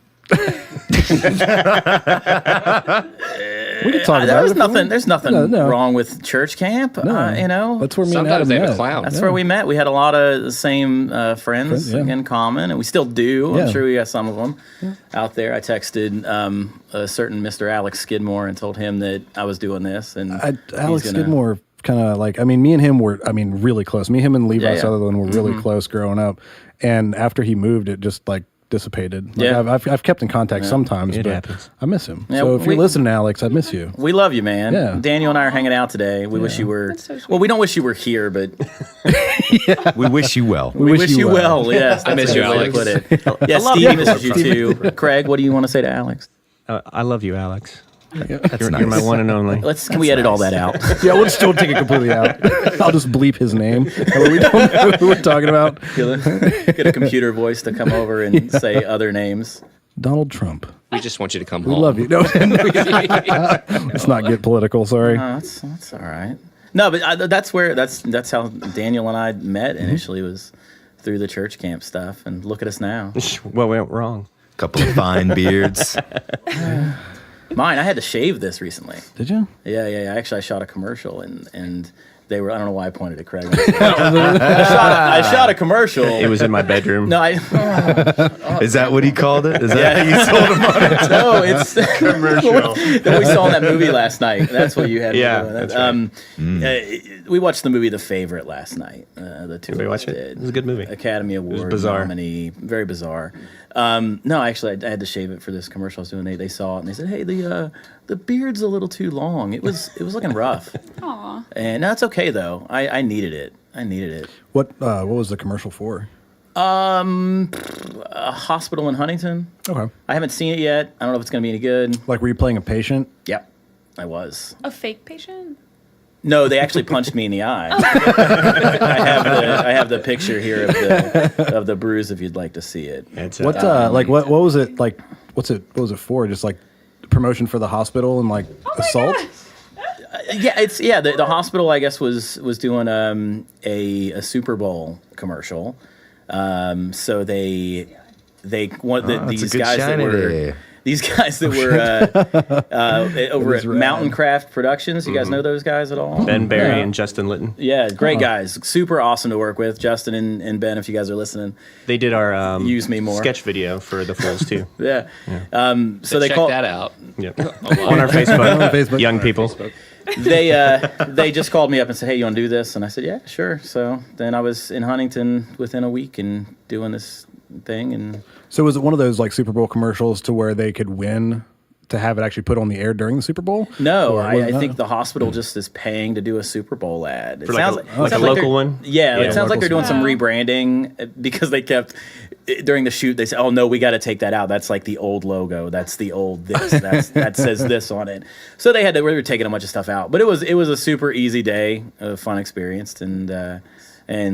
S2: We could talk about
S5: There's
S2: it. if you
S5: nothing.
S2: want.
S5: There's nothing
S2: No.
S5: wrong with church camp. You know,
S2: That's where me
S6: Sometimes
S2: and
S6: they
S2: Adam
S6: have a
S2: met.
S6: clown.
S5: That's where we met. We had a lot of the same friends
S2: Friends, yeah.
S5: in common, and we still do.
S2: Yeah.
S5: I'm sure we got some of them out there. I texted a certain Mr. Alex Skidmore and told him that I was doing this. And
S2: Alex
S5: he's gonna-
S2: Skidmore kind of like, I mean, me and him were, really close. Me, him, and Levi
S5: Yeah, yeah.
S2: Sutherland were really close growing up. And after he moved, it just like dissipated. Like,
S5: Yeah.
S2: I've kept in contact sometimes,
S1: It
S2: but
S1: happens.
S2: I miss him.
S5: Yeah,
S2: so if
S5: we-
S2: you're listening, Alex, I miss you.
S5: We love you, man.
S2: Yeah.
S5: Daniel and I are hanging out today. We wish you were.
S4: That's so sweet.
S5: Well, we don't wish you were here, but
S3: We wish you well.
S5: we wish you well. Yes,
S6: I miss
S5: that's a
S6: you,
S5: good way to
S6: Alex.
S5: put it. Yeah, Steve misses you too. Craig, what do you want to say to Alex?
S1: I love you, Alex.
S3: That's
S1: You're
S3: nice.
S1: my one and only.
S5: Can we edit all that out?
S2: Yeah, we'll still take it completely out. I'll just bleep his name. That way we don't know who we're talking about.
S5: Get a computer voice to come over and say other names.
S2: Donald Trump.
S6: We just want you to come
S2: We
S6: home.
S2: love you. No, let's not get political. Sorry.
S5: That's all right. No, but that's how Daniel and I met initially, was through the church camp stuff. And look at us now.
S1: What went wrong?
S3: Couple of fine beards.
S5: Mine, I had to shave this recently.
S2: Did you?
S5: Yeah. Actually, I shot a commercial, and they were. I don't know why I pointed at Craig. I shot a commercial.
S1: It was in my bedroom.
S5: No,
S3: Is that what he called it? Is that how you sold him on it?
S5: no, it's commercial that we saw in that movie last night. That's what you had.
S1: Yeah,
S5: doing.
S1: that's
S5: We watched the movie The Favorite last night. The two
S1: we
S5: of us
S1: watch it?
S5: did.
S1: It was a good movie.
S5: Academy Award
S1: bizarre.
S5: nominee. Very bizarre. No, actually, I had to shave it for this commercial I was doing. They saw it and they said, "Hey, the beard's a little too long." It was looking rough.
S4: Aw.
S5: And that's okay though. I needed it.
S2: What was the commercial for?
S5: A hospital in Huntington.
S2: Okay.
S5: I haven't seen it yet. I don't know if it's going to be any good.
S2: Like, were you playing a patient?
S5: Yep, I was.
S4: A fake patient?
S5: No, they actually punched me in the eye. I have the picture here of the bruise if you'd like to see it.
S1: It's,
S2: What what was it like? What was it for? Just like promotion for the hospital and like assault?
S5: Yeah, the hospital I guess was doing a Super Bowl commercial. So they want
S3: that's a
S5: these
S3: good
S5: guys that
S3: shiny
S5: were
S3: day.
S5: these guys that were over at Mountain Craft Productions. You guys know those guys at all?
S1: Ben Barry and Justin Litton.
S5: Yeah, great guys. Super awesome to work with. Justin and Ben, if you guys are listening.
S1: They did our
S5: Use me more.
S1: sketch video for the Fools too.
S5: Yeah. So they
S6: Check
S5: called
S6: that out.
S1: Yep. On our Facebook.
S2: On Facebook.
S1: Young people.
S5: they just called me up and said, "Hey, you want to do this?" And I said, "Yeah, sure." So then I was in Huntington within a week and doing this thing. And
S2: So was it one of those like Super Bowl commercials to where they could win to have it actually put on the air during the Super Bowl?
S5: no,
S2: Or
S5: I
S2: was it not?
S5: think the hospital just is paying to do a Super Bowl ad. It
S1: For like
S5: sounds
S1: a-
S5: it
S1: like a
S5: sounds
S1: local
S5: they're-
S1: one?
S5: Yeah,
S1: Yeah,
S5: it sounds like
S2: local
S5: they're doing some
S4: Wow.
S5: rebranding because they kept during the shoot. They said, "Oh no, we got to take that out. That's like the old logo. That's the old this. That says this on it." So they were taking a bunch of stuff out. But it was a super easy day, a fun experience, and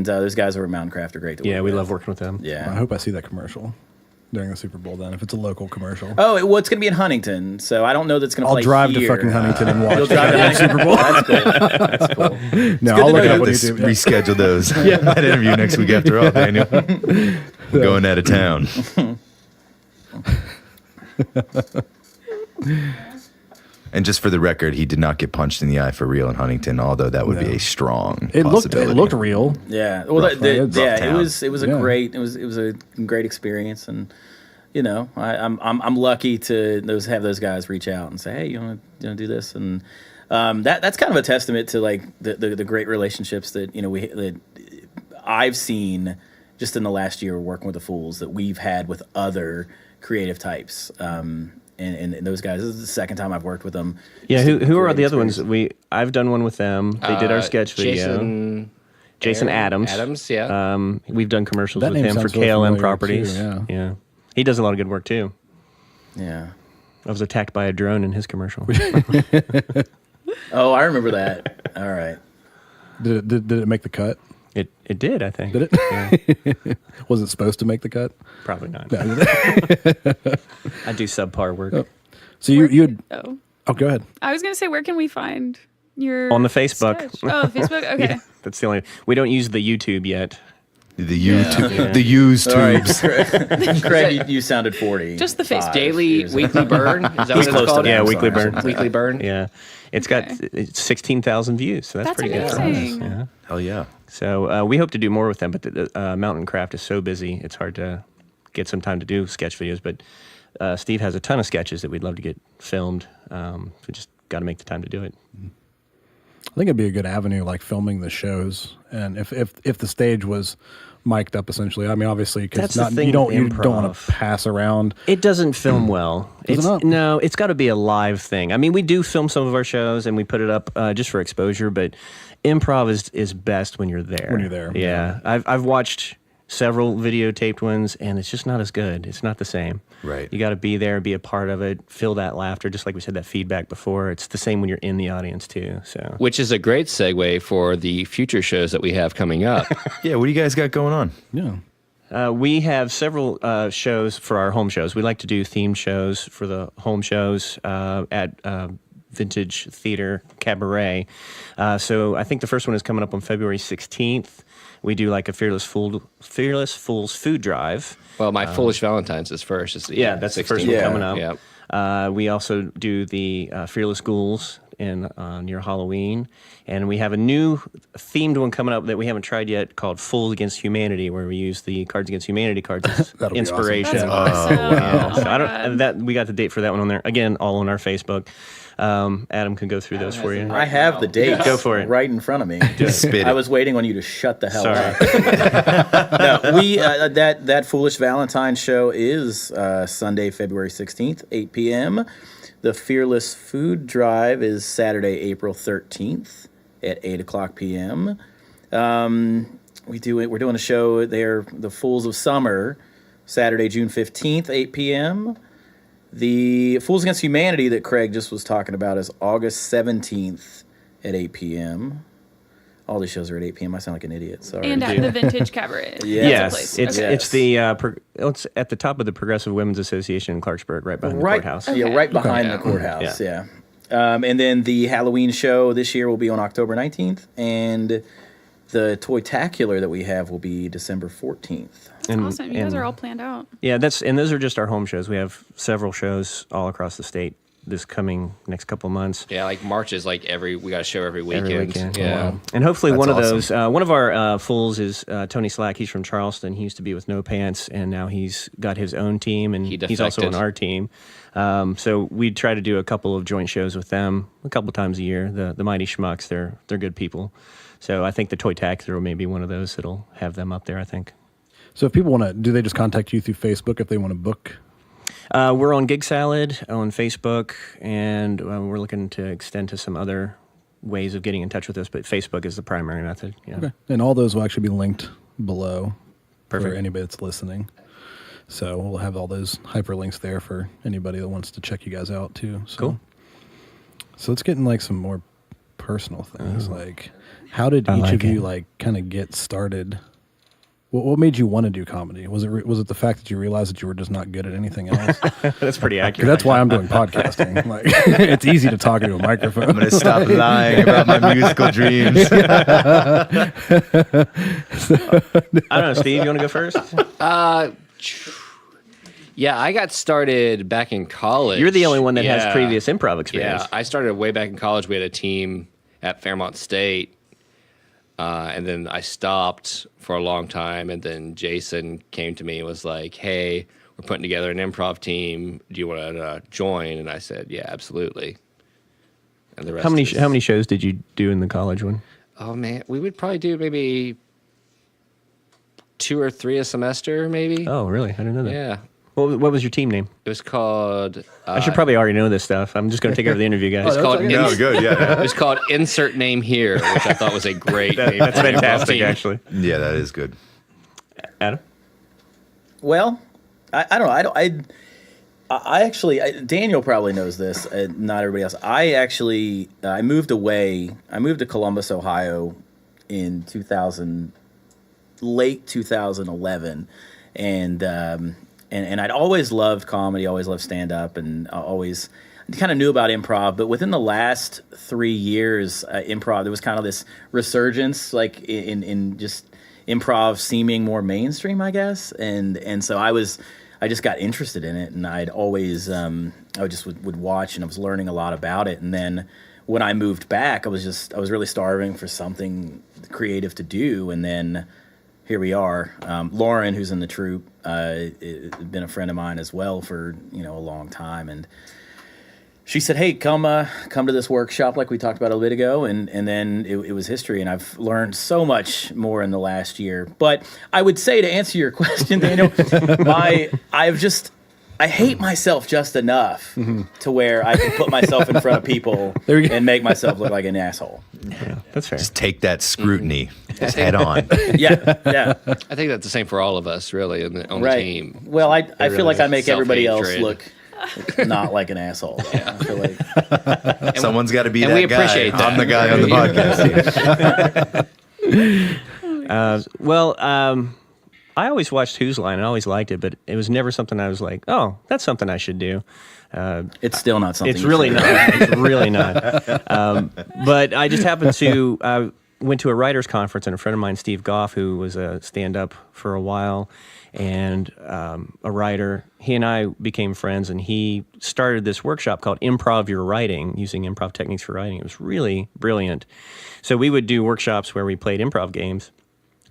S5: those guys over at Mountain Craft are great to work
S1: Yeah, we
S5: with.
S1: love working with them.
S2: I
S5: Yeah.
S2: hope I see that commercial during the Super Bowl then, if it's a local commercial.
S5: Oh, well, it's going to be in Huntington, so I don't know that's going to
S2: I'll
S5: play
S2: drive to
S5: here.
S2: fucking Huntington and watch
S5: You'll drive to
S2: the
S5: Huntington?
S2: Super Bowl.
S5: That's cool. That's cool.
S2: No,
S5: good
S2: I'll
S5: to
S2: look it
S5: know
S2: up on
S3: Let's
S2: YouTube. Yeah.
S3: reschedule those. That interview next week after all, Daniel. We're going out of town. And just for the record, he did not get punched in the eye for real in Huntington, although that would be a strong
S2: It
S3: possibility.
S2: looked real.
S5: Yeah. Well,
S3: Rough town.
S5: it was a
S2: Yeah.
S5: great experience, and you know, I'm lucky to have those guys reach out and say, "Hey, you want to do this?" And that's kind of a testament to like the great relationships that that I've seen just in the last year working with the Fools that we've had with other creative types. And those guys, this is the second time I've worked with them.
S1: Yeah,
S5: Just a
S1: who are
S5: great
S1: the other ones?
S5: experience.
S1: I've done one with them. They did our sketch video. Jason
S6: Aaron
S1: Adams.
S6: yeah.
S1: We've done commercials
S2: That
S1: with
S2: name
S1: him for
S2: sounds really
S1: KLM
S2: familiar,
S1: properties.
S2: too, yeah.
S1: He does a lot of good work too.
S5: Yeah.
S1: I was attacked by a drone in his commercial.
S5: Oh, I remember that. All right.
S2: Did it make the cut?
S1: It did, I think.
S2: Did it?
S1: Yeah,
S2: Was it supposed to make the cut?
S1: probably not. I do subpar work.
S2: So you'd
S4: Oh,
S2: go ahead.
S4: I was gonna say, where can we find your
S1: On the Facebook.
S4: sketch? Oh, Facebook. Okay.
S1: Yeah, that's the only. We don't use the YouTube yet.
S3: The used
S5: All right,
S3: tubes.
S5: Craig, you sounded 40.
S4: Just the face.
S6: Daily weekly burn. Is that what
S5: He's
S6: it's
S5: close to
S6: called?
S5: that.
S1: Yeah,
S5: I'm
S1: weekly
S5: sorry, I
S1: burn.
S5: shouldn't say
S6: Weekly
S5: that.
S6: burn.
S1: Yeah, it's got 16,000 views, so that's
S4: That's
S1: pretty good. for us.
S4: amazing.
S1: Yeah.
S3: Hell yeah.
S1: So we hope to do more with them, but the Mountain Craft is so busy, it's hard to get some time to do sketch videos. But Steve has a ton of sketches that we'd love to get filmed. We just got to make the time to do it.
S2: I think it'd be a good avenue, like filming the shows, and if the stage was mic'd up, essentially. I mean, obviously, because
S1: That's the thing
S2: you don't
S1: with
S2: want
S1: improv.
S2: to pass around.
S1: It doesn't film well.
S2: Does it not?
S1: No, it's got to be a live thing. I mean, we do film some of our shows and we put it up just for exposure, but improv is best when you're there.
S2: When you're there,
S1: Yeah. I've watched several videotaped ones and it's just not as good. It's not the same.
S3: Right.
S1: You got to be there, be a part of it, feel that laughter, just like we said, that feedback before. It's the same when you're in the audience too. So
S6: Which is a great segue for the future shows that we have coming up.
S3: Yeah, what do you guys got going on?
S2: Yeah.
S1: we have several shows for our home shows. We like to do themed shows for the home shows at Vintage Theater Cabaret. So I think the first one is coming up on February 16th. We do like a Fearless Fools food drive.
S6: Well, my Foolish Valentine's is first. It's
S1: That's the first
S6: 16th.
S1: one
S5: Yeah.
S1: coming up.
S6: Yeah.
S1: We also do the Fearless Ghouls in near Halloween, and we have a new themed one coming up that we haven't tried yet called Fools Against Humanity, where we use the Cards Against Humanity cards as
S2: That'll be awesome.
S1: inspiration.
S4: That's awesome.
S1: Yeah,
S4: Oh
S1: so
S4: my
S1: I don't.
S4: God.
S1: That we got the date for that one on there again, all on our Facebook. Adam can go through those for you.
S5: I have the dates.
S1: Go for it.
S5: Right in front of me.
S3: Spit
S5: I
S3: it.
S5: was waiting on you to shut the hell
S1: Sorry.
S5: up. No, we that Foolish Valentine show is Sunday, February 16th, 8 p.m. The Fearless Food Drive is Saturday, April 13th at 8 o'clock p.m. We're doing a show there, The Fools of Summer, Saturday, June 15th, 8 p.m. The Fools Against Humanity that Craig just was talking about is August 17th at 8 p.m. All these shows are at 8 p.m. I sound like an idiot. Sorry.
S4: And at the Vintage Cabaret.
S5: Yeah.
S1: Yes,
S4: That's a place.
S1: it's
S4: Okay.
S1: it's the it's at the top of the Progressive Women's Association in Clarksburg, right behind the courthouse.
S5: Yeah,
S4: Okay.
S5: right behind
S6: Okay.
S5: the courthouse. Yeah. And then the Halloween show this year will be on October 19th, and the Toytacular that we have will be December 14th.
S1: And-
S4: Awesome. You guys
S1: and-
S4: are all planned out.
S1: Yeah, those are just our home shows. We have several shows all across the state this coming next couple of months.
S6: Yeah, like March is like we got a show every weekend.
S1: Every weekend.
S6: Yeah.
S1: And hopefully
S3: That's
S1: one of
S3: awesome.
S1: those, one of our fools is Tony Slack. He's from Charleston. He used to be with No Pants, and now he's got his own team, and
S6: He
S1: he's also on
S6: defected.
S1: our team. So we try to do a couple of joint shows with them a couple times a year. The Mighty Schmucks, they're good people. So I think the Toytacular may be one of those that'll have them up there, I think.
S2: So if people want to, do they just contact you through Facebook if they want to book?
S1: We're on Gig Salad on Facebook, and we're looking to extend to some other ways of getting in touch with us, but Facebook is the primary method. Yeah.
S2: Okay. And all those will actually be linked below for
S1: Perfect.
S2: anybody that's listening. So we'll have all those hyperlinks there for anybody that wants to check you guys out too. So,
S1: Cool.
S2: So let's get in like some more personal things. Like, how did
S1: I
S2: each
S1: like
S2: of you
S1: it.
S2: like kind of get started? What made you want to do comedy? Was it the fact that you realized that you were just not good at anything else? 'Cause
S1: That's pretty accurate.
S2: that's why I'm doing podcasting. Like, it's easy to talk into a microphone.
S3: I'm gonna stop lying about my musical dreams.
S1: I don't know, Steve, you want to go first?
S6: Yeah, I got started back in college.
S1: You're the only one that
S6: Yeah.
S1: has previous improv experience.
S6: Yeah, I started way back in college. We had a team at Fairmont State, and then I stopped for a long time. And then Jason came to me and was like, "Hey, we're putting together an improv team. Do you want to join?" And I said, "Yeah, absolutely." And the rest.
S1: How many
S6: is-
S1: how many shows did you do in the college one?
S6: Oh man, we would probably do maybe 2 or 3 a semester, maybe.
S1: Oh, really? I didn't know that.
S6: Yeah,
S1: What was your team name?
S6: it was called.
S1: I should probably already know this stuff. I'm just going to take over the interview, guys.
S6: It's called.
S3: No, good. Yeah,
S6: It was called Insert Name Here, which I thought was a great name.
S1: That's
S6: for an improv
S1: fantastic,
S6: team.
S1: actually.
S3: yeah, that is good.
S1: Adam?
S5: Well, I don't know. I actually Daniel probably knows this. Not everybody else. I actually I moved away. I moved to Columbus, Ohio, in late 2011, and I'd always loved comedy. Always loved stand up, and always kind of knew about improv. But within the last 3 years, improv there was kind of this resurgence, like in just improv seeming more mainstream, I guess. And so I just got interested in it, and I'd always, I just would watch, and I was learning a lot about it. And then when I moved back, I was really starving for something creative to do. And then here we are. Lauren, who's in the troupe, been a friend of mine as well for, a long time. And she said, hey, come to this workshop like we talked about a bit ago. And then it was history. And I've learned so much more in the last year. But I would say, to answer your question, Daniel, I hate myself just enough to where I can put myself in front of people and make myself look like an asshole.
S1: Yeah, that's fair.
S3: Just take that scrutiny just head on.
S5: Yeah.
S6: I think that's the same for all of us, really, on the team.
S5: Well, I feel like I make everybody else
S6: self-hatred.
S5: look not like an asshole. I feel like
S3: Someone's got to be
S6: and
S3: that
S6: we
S3: guy.
S6: appreciate that.
S3: I'm the guy on the podcast.
S1: I always watched Who's Line. I always liked it, but it was never something I was like, oh, that's something I should do.
S5: it's still not something.
S1: It's
S5: you
S1: really
S5: should
S1: not. It's really not. But I just happened to went to a writers conference, and a friend of mine, Steve Goff, who was a stand-up for a while and a writer, he and I became friends, and he started this workshop called Improv Your Writing, using improv techniques for writing. It was really brilliant. So we would do workshops where we played improv games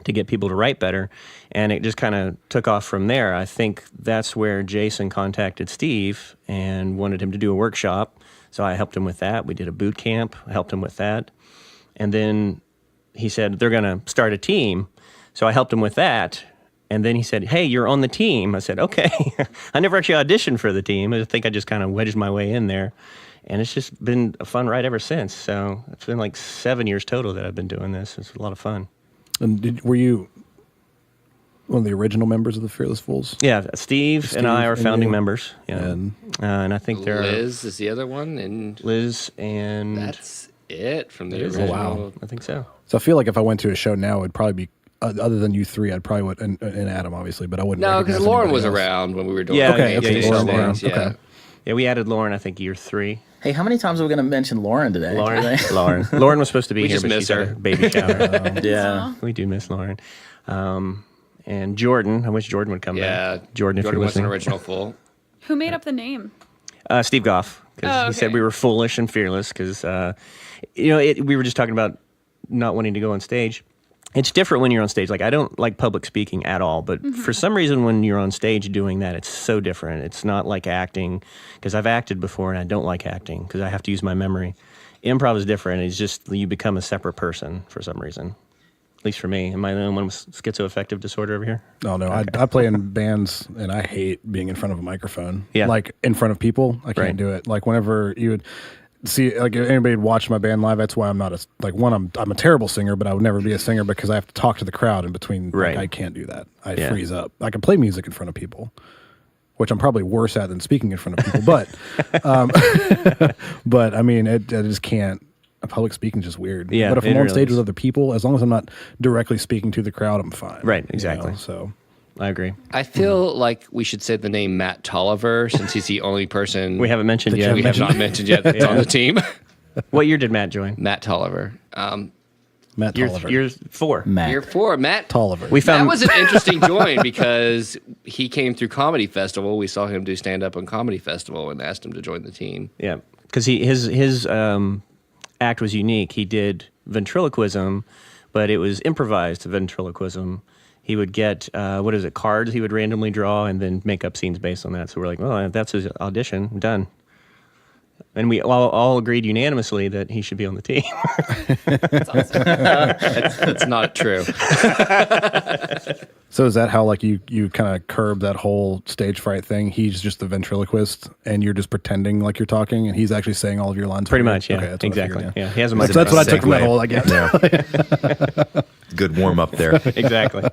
S1: to get people to write better, and it just kind of took off from there. I think that's where Jason contacted Steve and wanted him to do a workshop, so I helped him with that. We did a boot camp, I helped him with that, and then he said, they're going to start a team, so I helped him with that, and then he said, hey, you're on the team. I said, okay. I never actually auditioned for the team. I think I just kind of wedged my way in there, and it's just been a fun ride ever since. So it's been like 7 years total that I've been doing this. It's a lot of fun.
S2: And were you one of the original members of the Fearless Fools?
S1: Yeah, Steve and I are founding members. Yeah, and I think there
S6: Liz is the other one, and
S1: Liz and
S6: that's it from the
S1: That is
S6: original.
S1: it. Wow, I think so.
S2: So I feel like if I went to a show now, it'd probably be other than you three. I'd probably would, and Adam obviously, but I wouldn't.
S6: No, because
S2: recognize
S6: Lauren
S2: anybody
S6: was
S2: else.
S6: around when we were doing
S1: Yeah,
S2: Okay,
S1: yeah,
S2: okay,
S1: Lauren,
S2: Lauren,
S6: yeah.
S2: okay.
S1: Yeah, we added Lauren. I think year 3.
S5: Hey, how many times are we going to mention Lauren today?
S1: Lauren was supposed to be
S6: We
S1: here,
S6: just
S1: but
S6: miss
S1: she's at
S6: her.
S1: a baby shower.
S5: Yeah.
S1: We do miss Lauren. And Jordan. I wish Jordan would come
S6: Yeah,
S1: back. Jordan, if you're
S6: was an
S1: listening.
S6: original fool.
S4: Who made up the name?
S1: Steve Goff, because
S4: Oh,
S1: he said
S4: okay.
S1: we were foolish and fearless. Because we were just talking about not wanting to go on stage. It's different when you're on stage. Like, I don't like public speaking at all, but for some reason when you're on stage doing that, it's so different. It's not like acting, because I've acted before and I don't like acting because I have to use my memory. Improv is different. It's just you become a separate person for some reason. At least for me. Am I the only one with schizoaffective disorder over here?
S2: No, I play in bands, and I hate being in front of a microphone.
S1: Yeah.
S2: Like in front of people, I can't
S1: Right.
S2: do it. Like whenever you would see, like if anybody would watch my band live, that's why I'm not I'm a terrible singer, but I would never be a singer because I have to talk to the crowd in between.
S1: Right.
S2: Like, I can't do that. I
S1: Yeah.
S2: freeze up. I can play music in front of people, which I'm probably worse at than speaking in front of people. But, but I mean, I just can't. Public speaking is just weird.
S1: Yeah,
S2: but if
S1: it
S2: I'm on
S1: really
S2: stage
S1: is.
S2: with other people, as long as I'm not directly speaking to the crowd, I'm fine.
S1: Right,
S2: you
S1: exactly.
S2: know, so.
S1: I agree.
S6: I feel like we should say the name Matt Tolliver, since he's the only person
S1: We haven't mentioned yet.
S6: we have not mentioned yet that's on the team.
S1: What year did Matt join?
S6: Matt Tolliver.
S2: Matt Tolliver.
S1: Year 4.
S5: Matt.
S6: Year 4, Matt.
S2: Tolliver.
S1: We
S6: That
S1: found
S6: was an interesting join because he came through Comedy Festival. We saw him do stand up on Comedy Festival and asked him to join the team.
S1: Yeah, because his act was unique. He did ventriloquism, but it was improvised ventriloquism. He would get cards he would randomly draw and then make up scenes based on that. So we're like, well, that's his audition, done. And we all agreed unanimously that he should be on the team.
S6: That's not true.
S2: So is that how like you kind of curb that whole stage fright thing? He's just the ventriloquist, and you're just pretending like you're talking, and he's actually saying all of your lines.
S1: Pretty
S2: for you?
S1: much, yeah.
S2: Okay, that's what I
S1: Exactly.
S2: figured,
S1: Yeah, he has a
S2: So
S1: microphone.
S2: that's what I took from that
S3: Segue.
S2: whole, I guess.
S3: Yeah. Good warm up there.
S1: Exactly.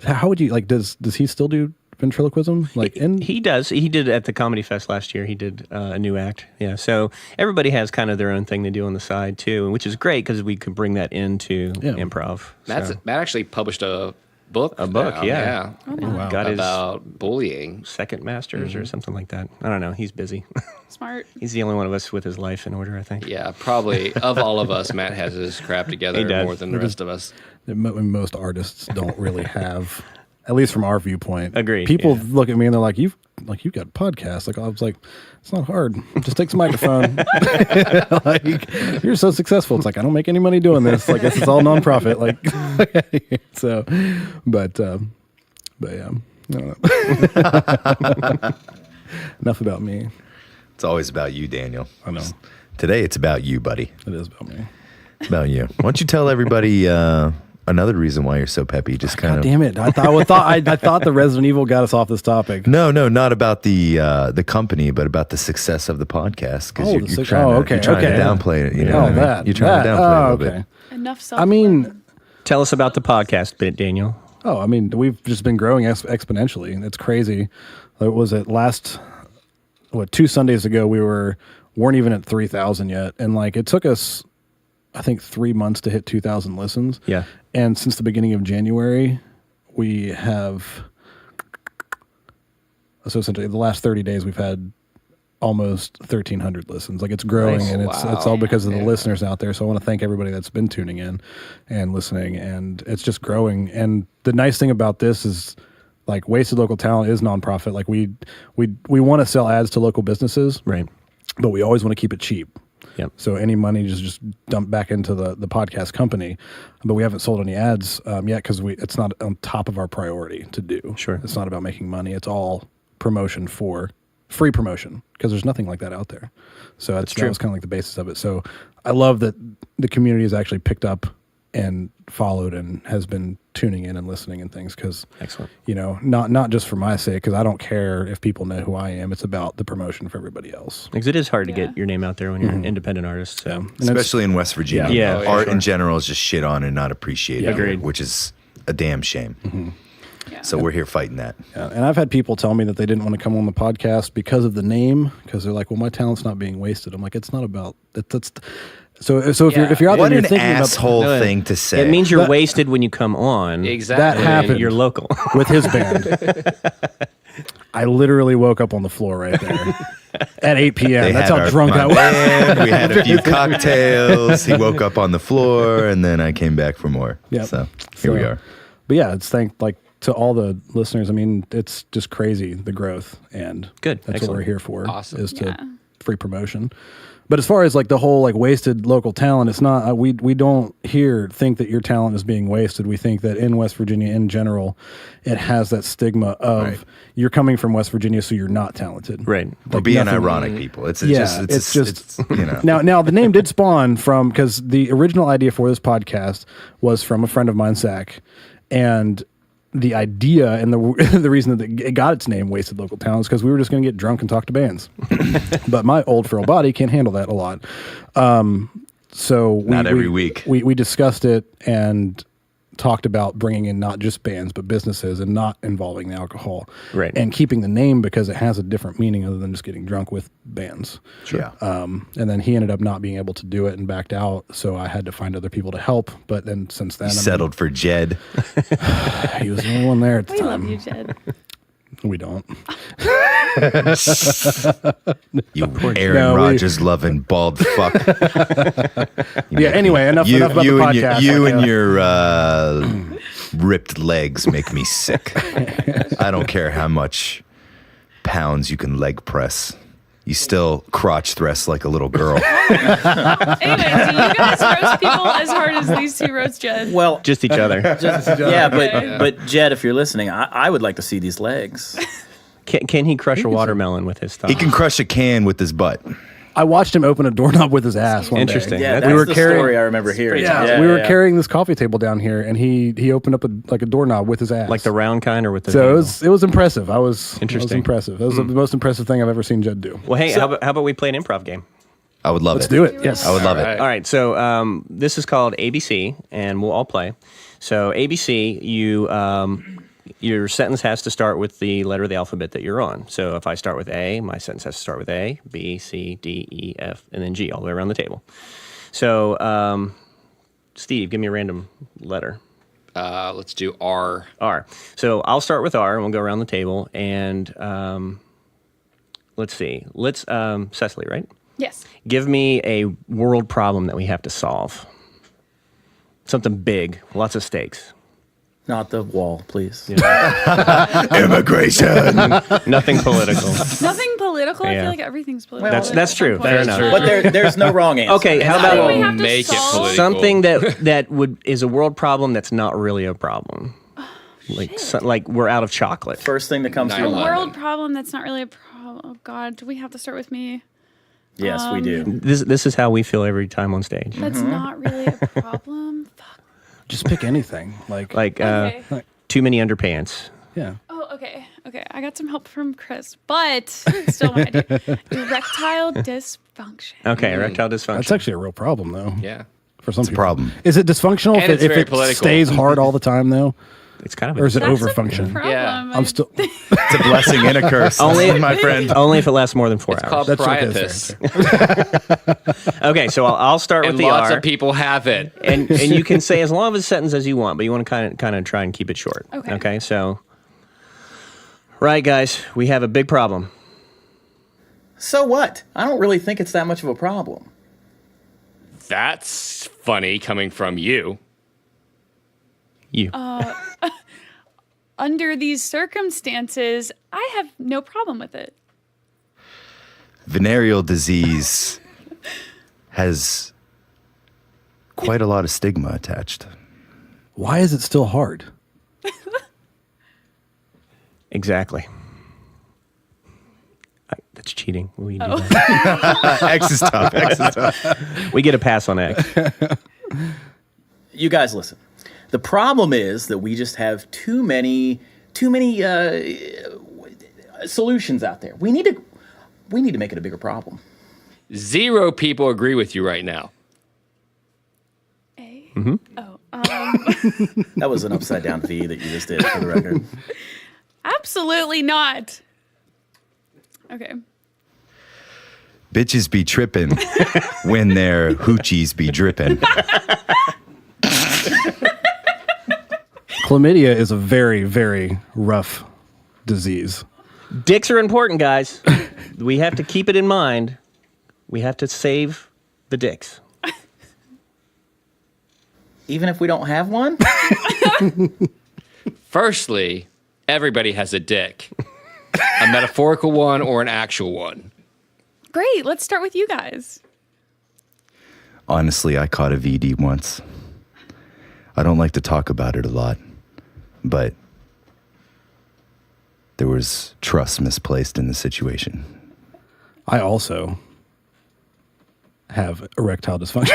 S2: How would you like? Does he still do ventriloquism? Like
S1: He does. He did at the Comedy Fest last year. He did a new act. Yeah. So everybody has kind of their own thing they do on the side too, which is great because we could bring that into improv.
S6: Matt actually published a book. now,
S1: yeah.
S2: wow.
S1: Got his
S6: about bullying.
S1: second master's or something like that. I don't know. He's busy.
S4: Smart.
S1: He's the only one of us with his life in order, I think.
S6: Yeah, probably of all of us, Matt has his crap together
S1: He does.
S6: more than the rest of us.
S2: Most artists don't really have, at least from our viewpoint.
S1: Agreed,
S2: People
S1: yeah.
S2: look at me and they're like, you've got podcasts. Like I was like, it's not hard. Just takes a microphone. Like, you're so successful. It's like, I don't make any money doing this. Like, this is all nonprofit. Like, so, but yeah, I don't know. Enough about me.
S3: It's always about you, Daniel.
S2: I know.
S3: Today it's about you, buddy.
S2: It is about me.
S3: It's about you. Why don't you tell everybody another reason why you're so peppy? Just kind
S2: God
S3: of.
S2: damn it! I thought the Resident Evil got us off this topic.
S3: No, not about the company, but about the success of the podcast. Because
S2: Oh,
S3: you're trying to downplay it. You know, what I mean?
S2: that.
S3: You're trying to downplay it a little bit.
S4: Enough self.
S2: I mean,
S1: Tell us about the podcast bit, Daniel.
S2: I mean, we've just been growing exponentially. It's crazy. It was at last, 2 Sundays ago, we weren't even at 3,000 yet. And like, it took us, I think, 3 months to hit 2,000 listens.
S1: Yeah.
S2: And since the beginning of January, we have, so essentially the last 30 days, we've had almost 1,300 listens. Like, it's growing,
S1: Nice.
S2: and it's all because of the listeners out there. So I want to thank everybody that's been tuning in and listening, and it's just growing. And the nice thing about this is, like, Wasted Local Talent is nonprofit. Like, we want to sell ads to local businesses,
S1: Right.
S2: but we always want to keep it cheap.
S1: Yep.
S2: So any money is just dumped back into the podcast company. But we haven't sold any ads yet because it's not on top of our priority to do.
S1: Sure.
S2: It's not about making money. It's all promotion for free promotion, because there's nothing like that out there. So that was kind of like the basis of it. So I love that the community has actually picked up and followed and has been tuning in and listening and things, because
S1: Excellent.
S2: Not just for my sake, because I don't care if people know who I am. It's about the promotion for everybody else.
S1: Because it is hard to
S4: Yeah.
S1: get your name out there when you're an independent artist. So.
S2: And it's-
S3: Especially in West Virginia.
S1: Yeah. Yeah,
S3: Art
S1: sure.
S3: in general is just shit on and not appreciated,
S1: Agreed.
S3: which is a damn shame.
S4: Yeah.
S3: So we're here fighting that.
S2: Yeah, and I've had people tell me that they didn't want to come on the podcast because of the name, because they're like, "Well, my talent's not being wasted." I'm like, "It's not about that." So if you're out
S3: What
S2: there,
S3: an
S2: and you're thinking
S3: asshole
S1: No,
S3: thing to say.
S1: It means you're wasted when you come on.
S6: Exactly.
S2: That happened.
S1: You're local.
S2: with his band. I literally woke up on the floor right there at 8 p.m.
S3: They
S2: That's
S3: had
S2: how drunk
S3: my
S2: I was.
S3: band, we had a few cocktails. He woke up on the floor, and then I came back for more.
S2: Yep.
S3: So here we are.
S2: But yeah, it's to all the listeners. I mean, it's just crazy, the growth, and
S1: Good.
S2: That's
S1: Excellent.
S2: what we're here for.
S6: Awesome.
S2: Is to
S4: Yeah.
S2: free promotion. But as far as like the whole like wasted local talent, it's not. We don't think that your talent is being wasted. We think that in West Virginia in general, it has that stigma of
S3: Right.
S2: you're coming from West Virginia, so you're not talented.
S1: Right.
S3: We're being ironic, people. It's just you know.
S2: Now the name did spawn from, because the original idea for this podcast was from a friend of mine, Zach, and the idea and the reason that it got its name, Wasted Local Talent, is because we were just going to get drunk and talk to bands. But my old frail body can't handle that a lot. So
S3: Not every week.
S2: We discussed it and talked about bringing in not just bands but businesses and not involving the alcohol,
S1: Right.
S2: and keeping the name because it has a different meaning other than just getting drunk with bands.
S3: Yeah.
S2: And then he ended up not being able to do it and backed out, so I had to find other people to help. But then since then,
S3: He settled for Jed.
S2: he was the only one there at the
S4: We
S2: time.
S4: love you, Jed.
S2: We don't.
S3: You Aaron
S2: No,
S3: Rodgers loving bald fuck.
S2: Yeah. Anyway, enough about the
S3: and
S2: podcast.
S3: your ripped legs make me sick. I don't care how much pounds you can leg press. You still crotch thrust like a little girl.
S4: Anyway, do you guys roast people as hard as these two roast Jed?
S5: Well,
S1: Just each other.
S5: yeah, but Jed, if you're listening, I would like to see these legs.
S1: Can he crush a watermelon with his thumb?
S3: He can crush a can with his butt.
S2: I watched him open a doorknob with his ass one
S1: Interesting.
S2: day.
S5: Yeah,
S1: We
S5: that's
S2: were
S5: the
S2: carrying-
S5: story I remember hearing.
S2: Yeah, we were carrying this coffee table down here, and he opened up a doorknob with his ass.
S1: Like the round kind or with the
S2: So
S1: handle?
S2: it was impressive. I was
S1: Interesting.
S2: impressive. That was the most impressive thing I've ever seen Jed do.
S1: Well, hey, how about we play an improv game?
S3: I would love
S2: Let's
S3: it.
S2: do it. Yes.
S3: I would love
S6: All
S3: it.
S6: right.
S1: All right, so this is called ABC, and we'll all play. So ABC, your sentence has to start with the letter of the alphabet that you're on. So if I start with A, my sentence has to start with A, B, C, D, E, F, and then G, all the way around the table. So, Steve, give me a random letter.
S6: Let's do R.
S1: R. So I'll start with R, and we'll go around the table. And let's see. Cecily, right?
S4: Yes.
S1: Give me a world problem that we have to solve. Something big, lots of stakes.
S5: Not the wall, please.
S3: Immigration.
S1: Nothing political.
S4: Nothing political. I
S1: Yeah.
S4: feel like everything's political.
S1: That's
S4: at
S1: true.
S4: some
S1: Fair
S4: point.
S1: enough.
S5: But there's no wrong answer.
S1: Okay, how
S4: I think
S1: about
S4: we have to
S6: make it
S4: solve-
S6: political?
S1: something that is a world problem that's not really a problem? Like we're out of chocolate.
S5: First thing that comes to your
S4: A
S6: 9/11.
S5: mind.
S4: world problem that's not really a problem. Oh God, do we have to start with me?
S5: Yes, we do.
S1: This is how we feel every time on stage.
S4: That's not really a problem. Fuck.
S2: Just pick anything. Like
S4: Okay.
S1: Too many underpants.
S2: yeah.
S4: Oh, okay. Okay. I got some help from Chris, but still my idea. Erectile dysfunction.
S1: Okay, erectile dysfunction.
S2: That's actually a real problem, though.
S6: Yeah.
S2: For some
S3: It's a
S2: people.
S3: problem.
S2: Is it dysfunctional
S6: And
S2: if
S6: it's very
S2: it
S6: political.
S2: stays hard all the time, though?
S1: It's kind of
S2: Or is it
S4: That's a
S2: overfunction?
S4: problem.
S6: Yeah.
S2: I'm still.
S3: It's a blessing and a curse, my friend.
S1: only if it lasts more than 4
S6: It's
S1: hours.
S6: called
S2: That's okay,
S6: priapism.
S1: Okay, so I'll start
S6: And
S1: with the
S6: lots
S1: R,
S6: of people have it.
S1: and you can say as long of a sentence as you want, but you want to kind of try and keep it short.
S4: Okay.
S1: Okay. So, right, guys, we have a big problem.
S5: So what? I don't really think it's that much of a problem.
S6: That's funny coming from you.
S1: You.
S4: Under these circumstances, I have no problem with it.
S3: Venereal disease has quite a lot of stigma attached.
S2: Why is it still hard?
S1: Exactly. That's cheating. We do that.
S3: X is tough. X is tough.
S1: We get a pass on X.
S5: You guys listen. The problem is that we just have too many solutions out there. We need to make it a bigger problem.
S6: 0 people agree with you right now.
S4: A?
S1: Mm-hmm.
S4: Oh,
S5: That was an upside down V that you just did, for the record.
S4: absolutely not. Okay.
S3: Bitches be tripping when their hoochies be dripping.
S2: Chlamydia is a very, very rough disease.
S1: Dicks are important, guys. We have to keep it in mind. We have to save the dicks.
S5: Even if we don't have one?
S6: Firstly, everybody has a dick. A metaphorical one or an actual one.
S4: Great. Let's start with you guys.
S3: Honestly, I caught a VD once. I don't like to talk about it a lot, but there was trust misplaced in the situation.
S2: I also have erectile dysfunction.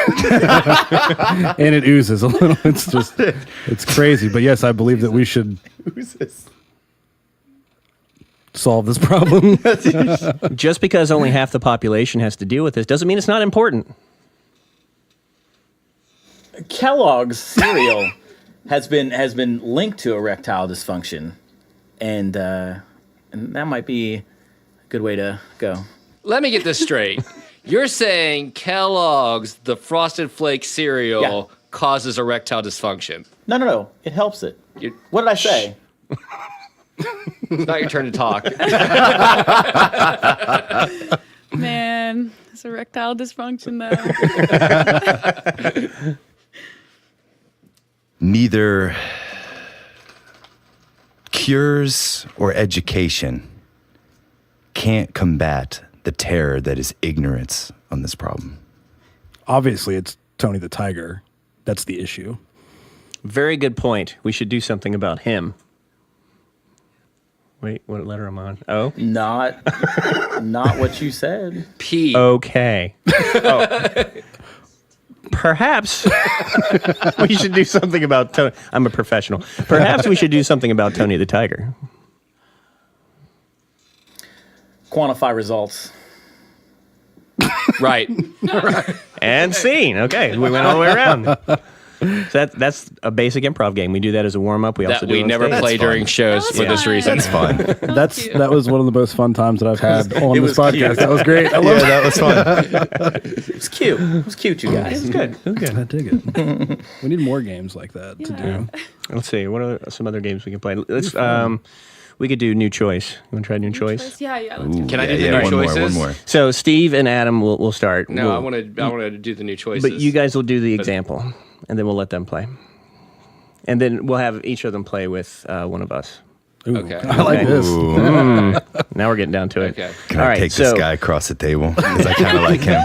S2: And it oozes a little. It's crazy. But yes, I believe that we should
S3: Who's this?
S2: solve this problem.
S1: Just because only half the population has to deal with this doesn't mean it's not important.
S5: Kellogg's cereal has been linked to erectile dysfunction, and that might be a good way to go.
S6: Let me get this straight. You're saying Kellogg's, the Frosted Flake cereal,
S5: Yeah.
S6: causes erectile dysfunction.
S5: No. It helps it. What did I say?
S6: It's not your turn to talk.
S4: Man, it's erectile dysfunction though.
S3: Neither cures or education can't combat the terror that is ignorance on this problem.
S2: Obviously, it's Tony the Tiger. That's the issue.
S1: Very good point. We should do something about him. Wait, what letter am I on? O?
S5: Not what you said.
S6: P.
S1: Okay. Oh. Perhaps we should do something about Tony. I'm a professional. Perhaps we should do something about Tony the Tiger.
S5: Quantify results.
S6: Right.
S1: And scene. Okay, we went all the way around. So that's a basic improv game. We do that as a warm up. We
S6: That
S1: also do
S6: we
S1: it on
S6: never
S1: stage.
S6: play during shows
S4: That
S6: for
S4: was
S6: this
S4: fun.
S6: reason.
S3: That's fun.
S2: That was one of the most fun times that I've had on this podcast.
S5: cute.
S2: That was great. I love it.
S3: That was fun.
S5: It was cute. It was cute, you guys.
S1: Good.
S2: I dig it. We need more games like that to do.
S1: Let's see. What are some other games we can play? Let's. We could do new choice. You want to try new choice?
S4: Yeah, let's do it.
S6: Can I do the new
S3: one
S6: choices?
S3: more.
S1: So Steve and Adam will start.
S6: No,
S1: We'll-
S6: I want to do the new choices.
S1: But you guys will do the example. and then we'll let them play. And then we'll have each of them play with one of us.
S2: Ooh,
S6: Okay.
S2: I like this.
S1: Now we're getting down to it.
S6: Okay.
S3: Can
S1: All
S3: I
S1: right,
S3: take
S1: so,
S3: this guy across the table? Because I kind of like him.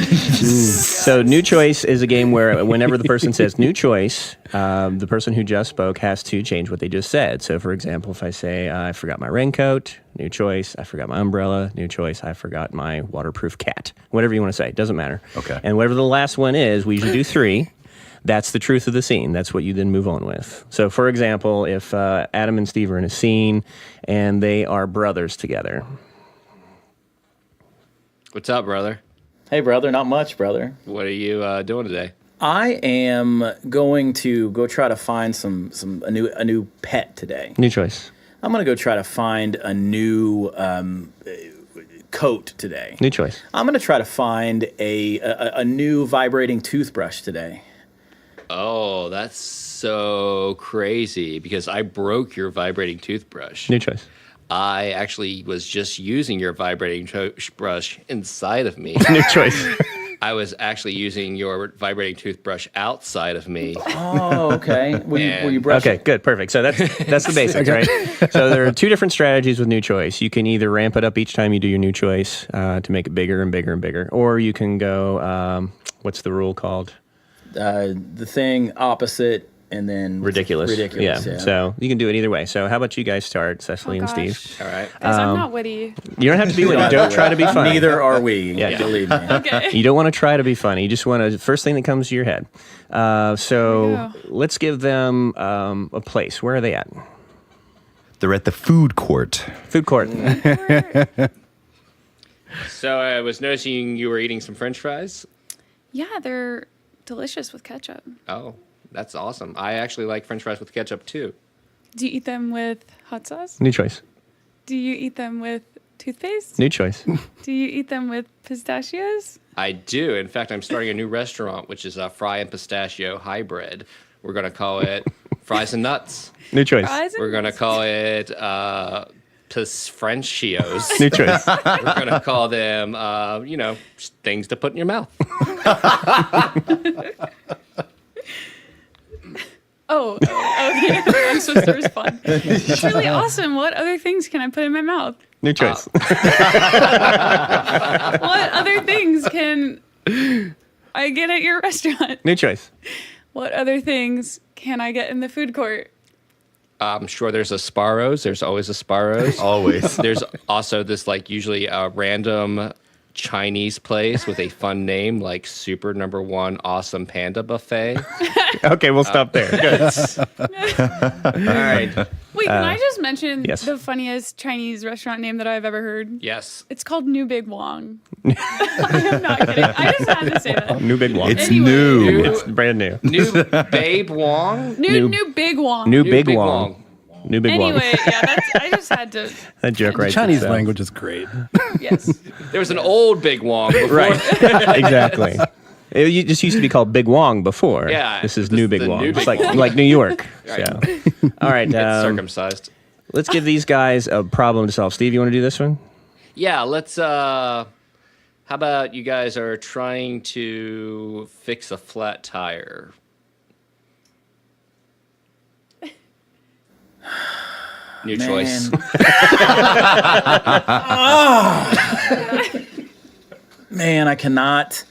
S1: So New Choice is a game where whenever the person says new choice, the person who just spoke has to change what they just said. So, for example, if I say, I forgot my raincoat, new choice, I forgot my umbrella, new choice, I forgot my waterproof cat. Whatever you want to say, it doesn't matter.
S3: Okay.
S1: And whatever the last one is, we usually do 3. That's the truth of the scene. That's what you then move on with. So, for example, if Adam and Steve are in a scene and they are brothers together.
S6: What's up, brother?
S5: Hey, brother, not much, brother.
S6: What are you doing today?
S5: I am going to go try to find a new pet today.
S1: New choice.
S5: I'm gonna go try to find a new coat today.
S1: New choice.
S5: I'm gonna try to find a new vibrating toothbrush today.
S6: Oh, that's so crazy because I broke your vibrating toothbrush.
S1: New choice.
S6: I actually was just using your vibrating toothbrush inside of me.
S1: New choice.
S6: I was actually using your vibrating toothbrush outside of me.
S5: Oh, okay. Will you brush
S1: Okay,
S5: it?
S1: good, perfect. So that's the basics, right? So there are 2 different strategies with new choice. You can either ramp it up each time you do your new choice to make it bigger and bigger and bigger, or you can go, what's the rule called?
S5: The thing opposite and then
S1: Ridiculous.
S5: Ridiculous. Yeah.
S1: So you can do it either way. So how about you guys start, Cecily and
S4: gosh.
S1: Steve?
S6: All right.
S4: Guys, I'm not witty.
S1: You don't have to be witty. Don't try to be funny.
S5: Neither are we.
S1: Yeah.
S5: Believe me.
S4: Okay.
S1: You don't want to try to be funny. You just want to first thing that comes to your head. So
S4: Yeah.
S1: let's give them a place. Where are they at?
S3: They're at the food court.
S1: Food court.
S6: So I was noticing you were eating some French fries.
S4: Yeah, they're delicious with ketchup.
S6: Oh, that's awesome. I actually like French fries with ketchup too.
S4: Do you eat them with hot sauce?
S1: New choice.
S4: Do you eat them with toothpaste?
S1: New choice.
S4: Do you eat them with pistachios?
S6: I do. In fact, I'm starting a new restaurant, which is a fry and pistachio hybrid. We're going to call it Fries and Nuts.
S1: New choice.
S4: Fries and
S6: We're going to call it Frenchios.
S1: New choice.
S6: We're going to call them, things to put in your mouth.
S4: Oh, okay. I'm supposed to respond. It's really awesome. What other things can I put in my mouth?
S1: New choice.
S4: What other things can I get at your restaurant?
S1: New choice.
S4: What other things can I get in the food court?
S6: I'm sure there's a Sparrows. There's always a Sparrows.
S3: Always.
S6: There's also this usually a random Chinese place with a fun name like Super Number One Awesome Panda Buffet.
S1: Okay, we'll stop there. Good.
S6: All right.
S4: Wait, can I just mention
S1: yes.
S4: the funniest Chinese restaurant name that I've ever heard?
S6: Yes.
S4: It's called New Big Wong. I am not kidding. I just had to say that.
S1: New big one.
S3: It's
S4: Anyway.
S3: new.
S1: It's brand new.
S6: New Babe Wong.
S4: New Big Wong.
S1: New
S6: New
S1: big
S6: Big
S1: one.
S6: Wong.
S1: New big one.
S4: Anyway, yeah, I just had to.
S1: That joke right
S2: Chinese
S1: there.
S2: language is great.
S4: Yes.
S6: There was an old Big Wong before.
S1: Right. Exactly. It just used to be called Big Wong before.
S6: Yeah,
S1: This is
S6: this
S1: New
S6: is
S1: Big
S6: the
S1: Wong.
S6: New
S1: It's
S6: Big
S1: like
S6: Wong.
S1: like New York.
S6: Right.
S1: So. All right.
S6: It's circumcised.
S1: Let's give these guys a problem to solve. Steve, you want to do this one?
S6: Yeah, let's how about you guys are trying to fix a flat tire? New choice.
S5: Man, I cannot.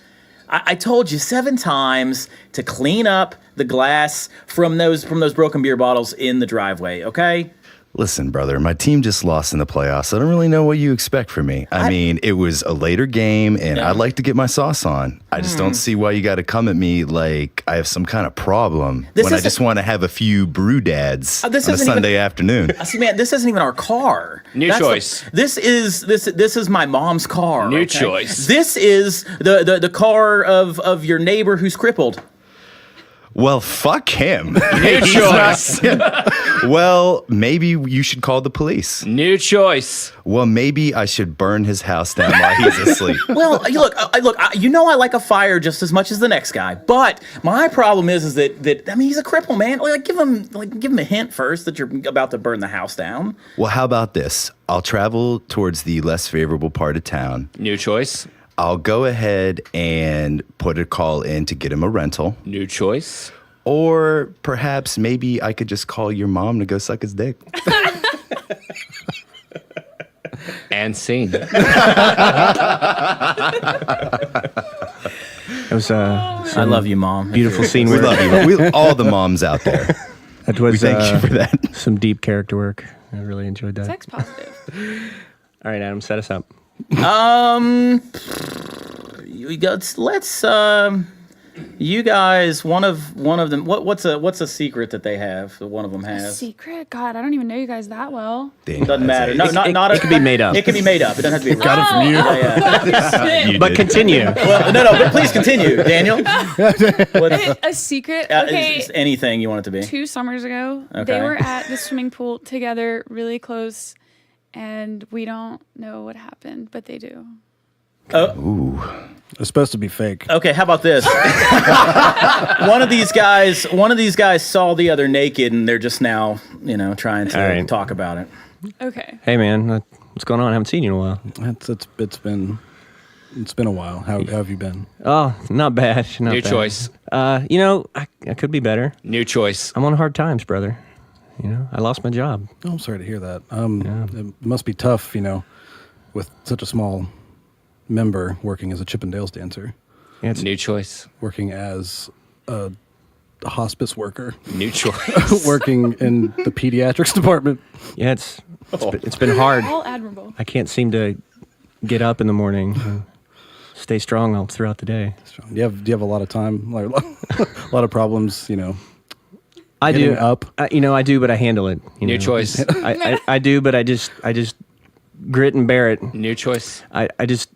S5: I told you 7 times to clean up the glass from those broken beer bottles in the driveway. Okay.
S3: Listen, brother, my team just lost in the playoffs. I don't really know what you expect from me. I mean, it was a later game, and
S5: Yeah.
S3: I'd like to get my sauce on. I just don't see why you got to come at me like I have some kind of problem
S5: This
S3: when I
S5: isn't-
S3: just want to have a few brew dads
S5: This
S3: on a
S5: isn't even-
S3: Sunday afternoon.
S5: I see, man, this isn't even our car.
S6: New choice.
S5: This is my mom's car.
S6: New
S5: okay?
S6: choice.
S5: This is the car of your neighbor who's crippled.
S3: Well, fuck him.
S6: New choice.
S3: Well, maybe you should call the police.
S6: New choice.
S3: Well, maybe I should burn his house down while he's asleep.
S5: Well, look, I like a fire just as much as the next guy, but my problem is that I mean he's a cripple, man. Give him a hint first that you're about to burn the house down.
S3: Well, how about this? I'll travel towards the less favorable part of town.
S6: New choice.
S3: I'll go ahead and put a call in to get him a rental.
S6: New choice.
S3: Or perhaps maybe I could just call your mom to go suck his dick.
S6: And scene.
S1: It was
S5: I love you, Mom.
S1: beautiful scene.
S3: We
S1: where
S3: love you. All the moms out there.
S1: That was
S3: We thank you for that.
S1: some deep character work. I really enjoyed that.
S4: Sex positive.
S1: All right, Adam, set us up.
S5: Let's you guys, one of them. What's a secret that they have? That one of them has.
S4: Secret? God, I don't even know you guys that well.
S3: Daniel,
S5: Doesn't matter.
S3: that's
S5: No,
S3: it.
S5: not.
S1: It could be made up.
S5: It can be made up. It doesn't have to be.
S2: Got it from you.
S5: Yeah.
S3: You
S1: But
S3: did.
S1: continue.
S5: Well, no, but please continue, Daniel. What's,
S4: A secret? Okay.
S5: it's anything you want it to be.
S4: 2 summers ago,
S5: Okay.
S4: they were at the swimming pool together, really close, and we don't know what happened, but they do.
S2: It's supposed to be fake.
S5: Okay, how about this? One of these guys saw the other naked, and they're just now, trying to
S1: All right.
S5: talk about it.
S4: Okay.
S1: Hey, man, what's going on? I haven't seen you in a while.
S2: It's been a while. How have you been?
S1: Oh, not bad. Not
S6: New
S1: bad.
S6: choice.
S1: I could be better.
S6: New choice.
S1: I'm on hard times, brother. I lost my job.
S2: Oh, I'm sorry to hear that. It must be tough, with such a small member working as a Chippendales dancer,
S1: Yeah, it's
S6: New choice.
S2: working as a hospice worker,
S6: New choice.
S2: working in the pediatrics department.
S1: yeah, it's been hard.
S4: All admirable.
S1: I can't seem to get up in the morning. and stay strong all throughout the day.
S2: Do you have a lot of time, like, a lot of problems?
S1: I
S2: Getting
S1: do.
S2: up.
S1: I do, but I handle it.
S6: New choice.
S1: I do, but I just grit and bear it.
S6: New choice.
S1: I just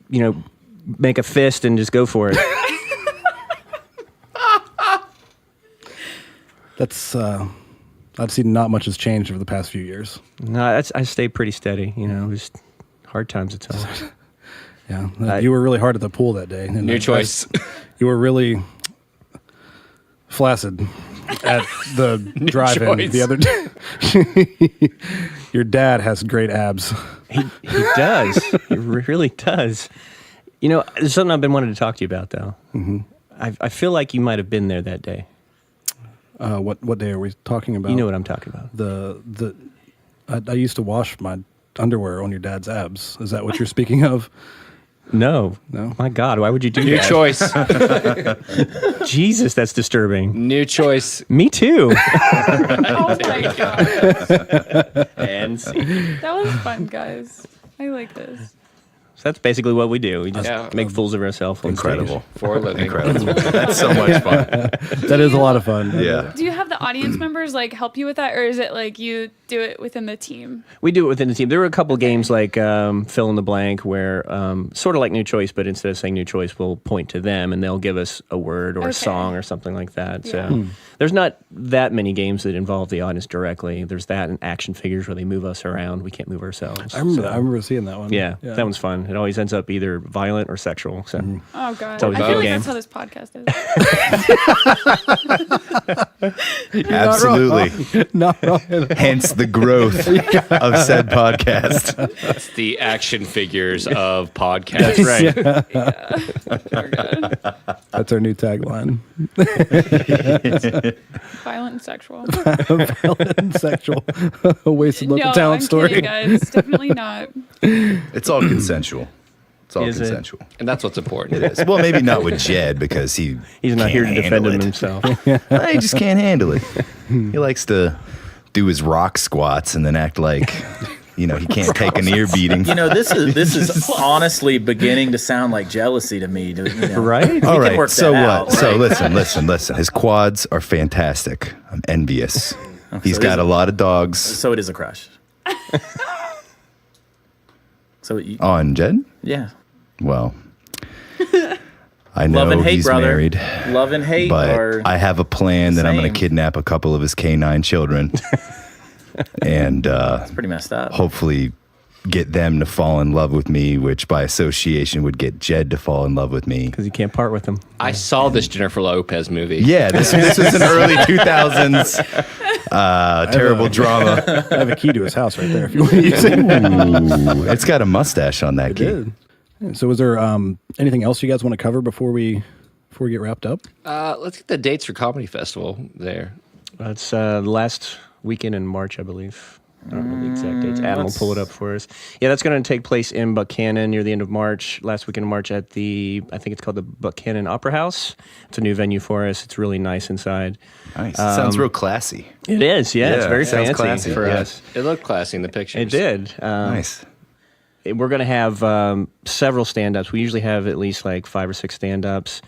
S1: make a fist and just go for it.
S2: That's I'd see not much has changed over the past few years.
S1: No, I stay pretty steady. Just hard times. It's all.
S2: Yeah, you were really hard at the pool that day. And
S6: New choice.
S2: You were really flaccid at the drive-in
S6: choice.
S2: the other day. Your dad has great abs.
S1: He does. He really does. There's something I've been wanting to talk to you about, though. Mm-hmm. I feel like you might have been there that day.
S2: What day are we talking about?
S1: You know what I'm talking about.
S2: I used to wash my underwear on your dad's abs. Is that what you're speaking of?
S1: No. My God, why would you do
S6: New
S1: that?
S6: choice.
S1: Jesus, that's disturbing.
S6: New choice.
S1: Me too.
S4: Oh my God.
S1: And see.
S4: That was fun, guys. I like this.
S1: So that's basically what we do. We just
S6: Yeah.
S1: make fools of ourselves. On
S3: Incredible.
S1: stage.
S6: For a living.
S3: Incredible. That's so much fun.
S2: That is a lot of fun.
S3: Yeah.
S4: Do you have the audience members help you with that, or is it you do it within the team?
S1: We do it within the team. There were a couple games like fill in the blank where sort of like New Choice, but instead of saying New Choice, we'll point to them and they'll give us a word or
S4: Okay.
S1: a song or something like that.
S4: Yeah.
S1: So there's not that many games that involve the audience directly. There's that and action figures where they move us around. We can't move ourselves.
S2: I remember seeing that one.
S1: Yeah, that one's fun. It always ends up either violent or sexual. So
S4: Oh God,
S1: always
S4: I
S1: a
S4: feel
S1: good
S4: like
S1: game.
S4: that's how this podcast is.
S3: Absolutely.
S2: Not wrong.
S3: Hence the growth of said podcast.
S6: It's the action figures of podcasts. Right.
S4: Oh, God.
S2: That's our new tagline.
S4: Violent and sexual.
S2: And sexual. A wasted local
S4: No,
S2: talent
S4: I'm
S2: story.
S4: kidding, guys. Definitely not.
S3: It's all consensual. It's all
S1: Is it?
S3: consensual.
S6: And that's what's important.
S3: It is. Well, maybe not with Jed because he's
S1: not here to defend him himself.
S3: He just can't handle it. He likes to do his rock squats and then act like, he can't take an ear beating.
S5: This is honestly beginning to sound like jealousy to me.
S1: Right?
S3: All
S5: can
S3: right.
S5: work
S3: So
S5: that
S3: what?
S5: out,
S3: So
S5: right?
S3: listen. His quads are fantastic. I'm envious. He's
S5: so
S3: got
S5: is-
S3: a lot of dogs
S5: So it is a crush.
S3: on Jed.
S5: Yeah.
S3: Well, I know
S5: Love and hate,
S3: he's
S5: brother.
S3: married,
S5: Love and hate
S3: but
S5: are
S3: I have a plan that I'm going
S5: same.
S3: to kidnap a couple of his canine children and
S5: pretty messed up.
S3: hopefully get them to fall in love with me, which by association would get Jed to fall in love with me.
S1: Because you can't part with them.
S6: I saw this Jennifer Lopez movie.
S3: Yeah, this was an early 2000s terrible drama.
S2: I have a key to his house right there if you want to use it.
S3: Ooh, it's got a mustache on that key.
S2: Dude. So is there anything else you guys want to cover before we get wrapped up?
S6: Let's get the dates for Comedy Festival there.
S1: It's the last weekend in March, I believe. I don't know the exact dates. Adam will pull it up for us. Yeah, that's going to take place in Buckhannon near the end of March, last weekend of March at I think it's called the Buckhannon Opera House. It's a new venue for us. It's really nice inside.
S3: Nice. Sounds real classy.
S1: It is, yeah. It's very
S3: sounds
S1: fancy
S3: classy,
S1: for
S3: yeah.
S1: us.
S6: It looked classy in the pictures.
S1: It did.
S3: Nice.
S1: We're going to have several stand-ups. We usually have at least like 5 or 6 stand-ups.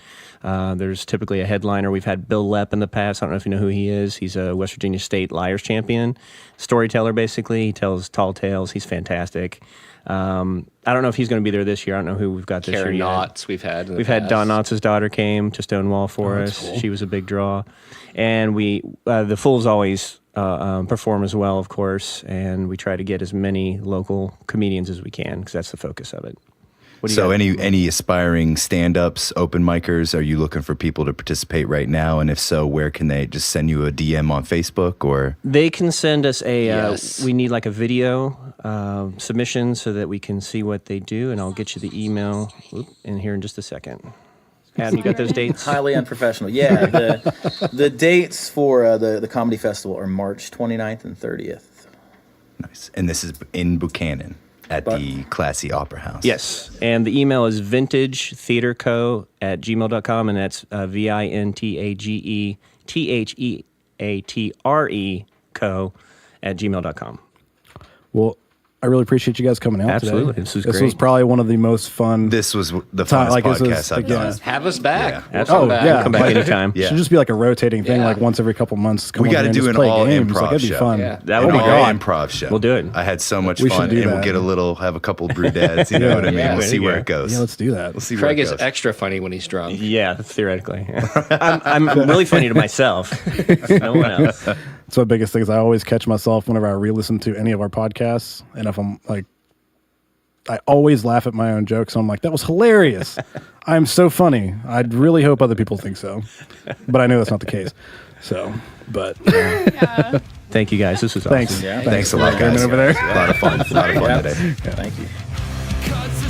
S1: There's typically a headliner. We've had Bill Lepp in the past. I don't know if you know who he is. He's a West Virginia State Liars champion, storyteller basically. He tells tall tales. He's fantastic. I don't know if he's going to be there this year. I don't know who we've got this
S6: Karen
S1: year yet.
S6: Knotts we've had.
S1: We've had Don Knotts' daughter came to Stonewall for us.
S2: cool.
S1: She was a big draw. And the Fools always perform as well, of course, and we try to get as many local comedians as we can because that's the focus of it. What do you
S3: So
S1: got?
S3: any aspiring stand-ups, open micers, are you looking for people to participate right now? And if so, where can they just send you a DM on Facebook or?
S1: They can send us
S6: Yes.
S1: we need like a video submission so that we can see what they do, and I'll get you the email in here in just a second. Adam, you got those dates?
S5: Highly unprofessional. Yeah, the dates for the comedy festival are March 29th and 30th.
S3: Nice. And this is in Buckhannon at the Classy Opera House.
S1: Yes, and the email is vintagetheatreco@gmail.com, and that's vintagetheatre@gmail.com.
S2: Well, I really appreciate you guys coming out
S1: Absolutely.
S2: today.
S1: This was
S2: This
S1: great.
S2: was probably one of the most fun.
S3: This was the
S2: Time,
S3: funnest
S2: like, this was-
S3: podcast I've
S2: like, yeah.
S3: done.
S6: Have us back.
S3: Yeah.
S6: We'll
S1: Absolutely.
S6: come back.
S2: yeah.
S1: Come back anytime.
S3: Yeah.
S2: Should just be like a rotating thing,
S1: Yeah.
S2: like once every couple months. Come
S3: We
S2: on
S3: got to
S2: here and
S3: do
S2: just
S3: an
S2: play
S3: all
S2: games.
S3: improv
S2: Like, that'd be
S3: show.
S2: fun.
S6: Yeah.
S1: That
S3: An
S1: would be
S3: all
S1: great.
S3: improv show.
S1: We'll do it.
S3: I had so much
S2: We should
S3: fun,
S2: do
S3: and we'll
S2: that.
S3: get have a couple brew dads. You know what I mean?
S2: Yeah.
S3: We'll
S1: Way
S3: see
S1: to
S3: where
S1: go.
S3: it goes.
S2: Yeah, let's do that.
S3: We'll see
S6: Craig
S3: where
S6: is
S3: it goes.
S6: extra funny when he's drunk.
S1: Yeah, theoretically. I'm really funny to myself. No one else.
S2: That's my biggest thing is I always catch myself whenever I re-listen to any of our podcasts, and if I'm like, I always laugh at my own jokes. So I'm like, that was hilarious. I'm so funny. I really hope other people think so, but I know that's not the case. So, but
S4: Yeah.
S1: Thank you guys. This was awesome.
S2: thanks.
S5: Yeah.
S3: Thanks a lot,
S2: Coming
S3: guys.
S2: over there.
S3: A lot of fun. A lot of fun today.
S5: Thank you.
S7: Cause the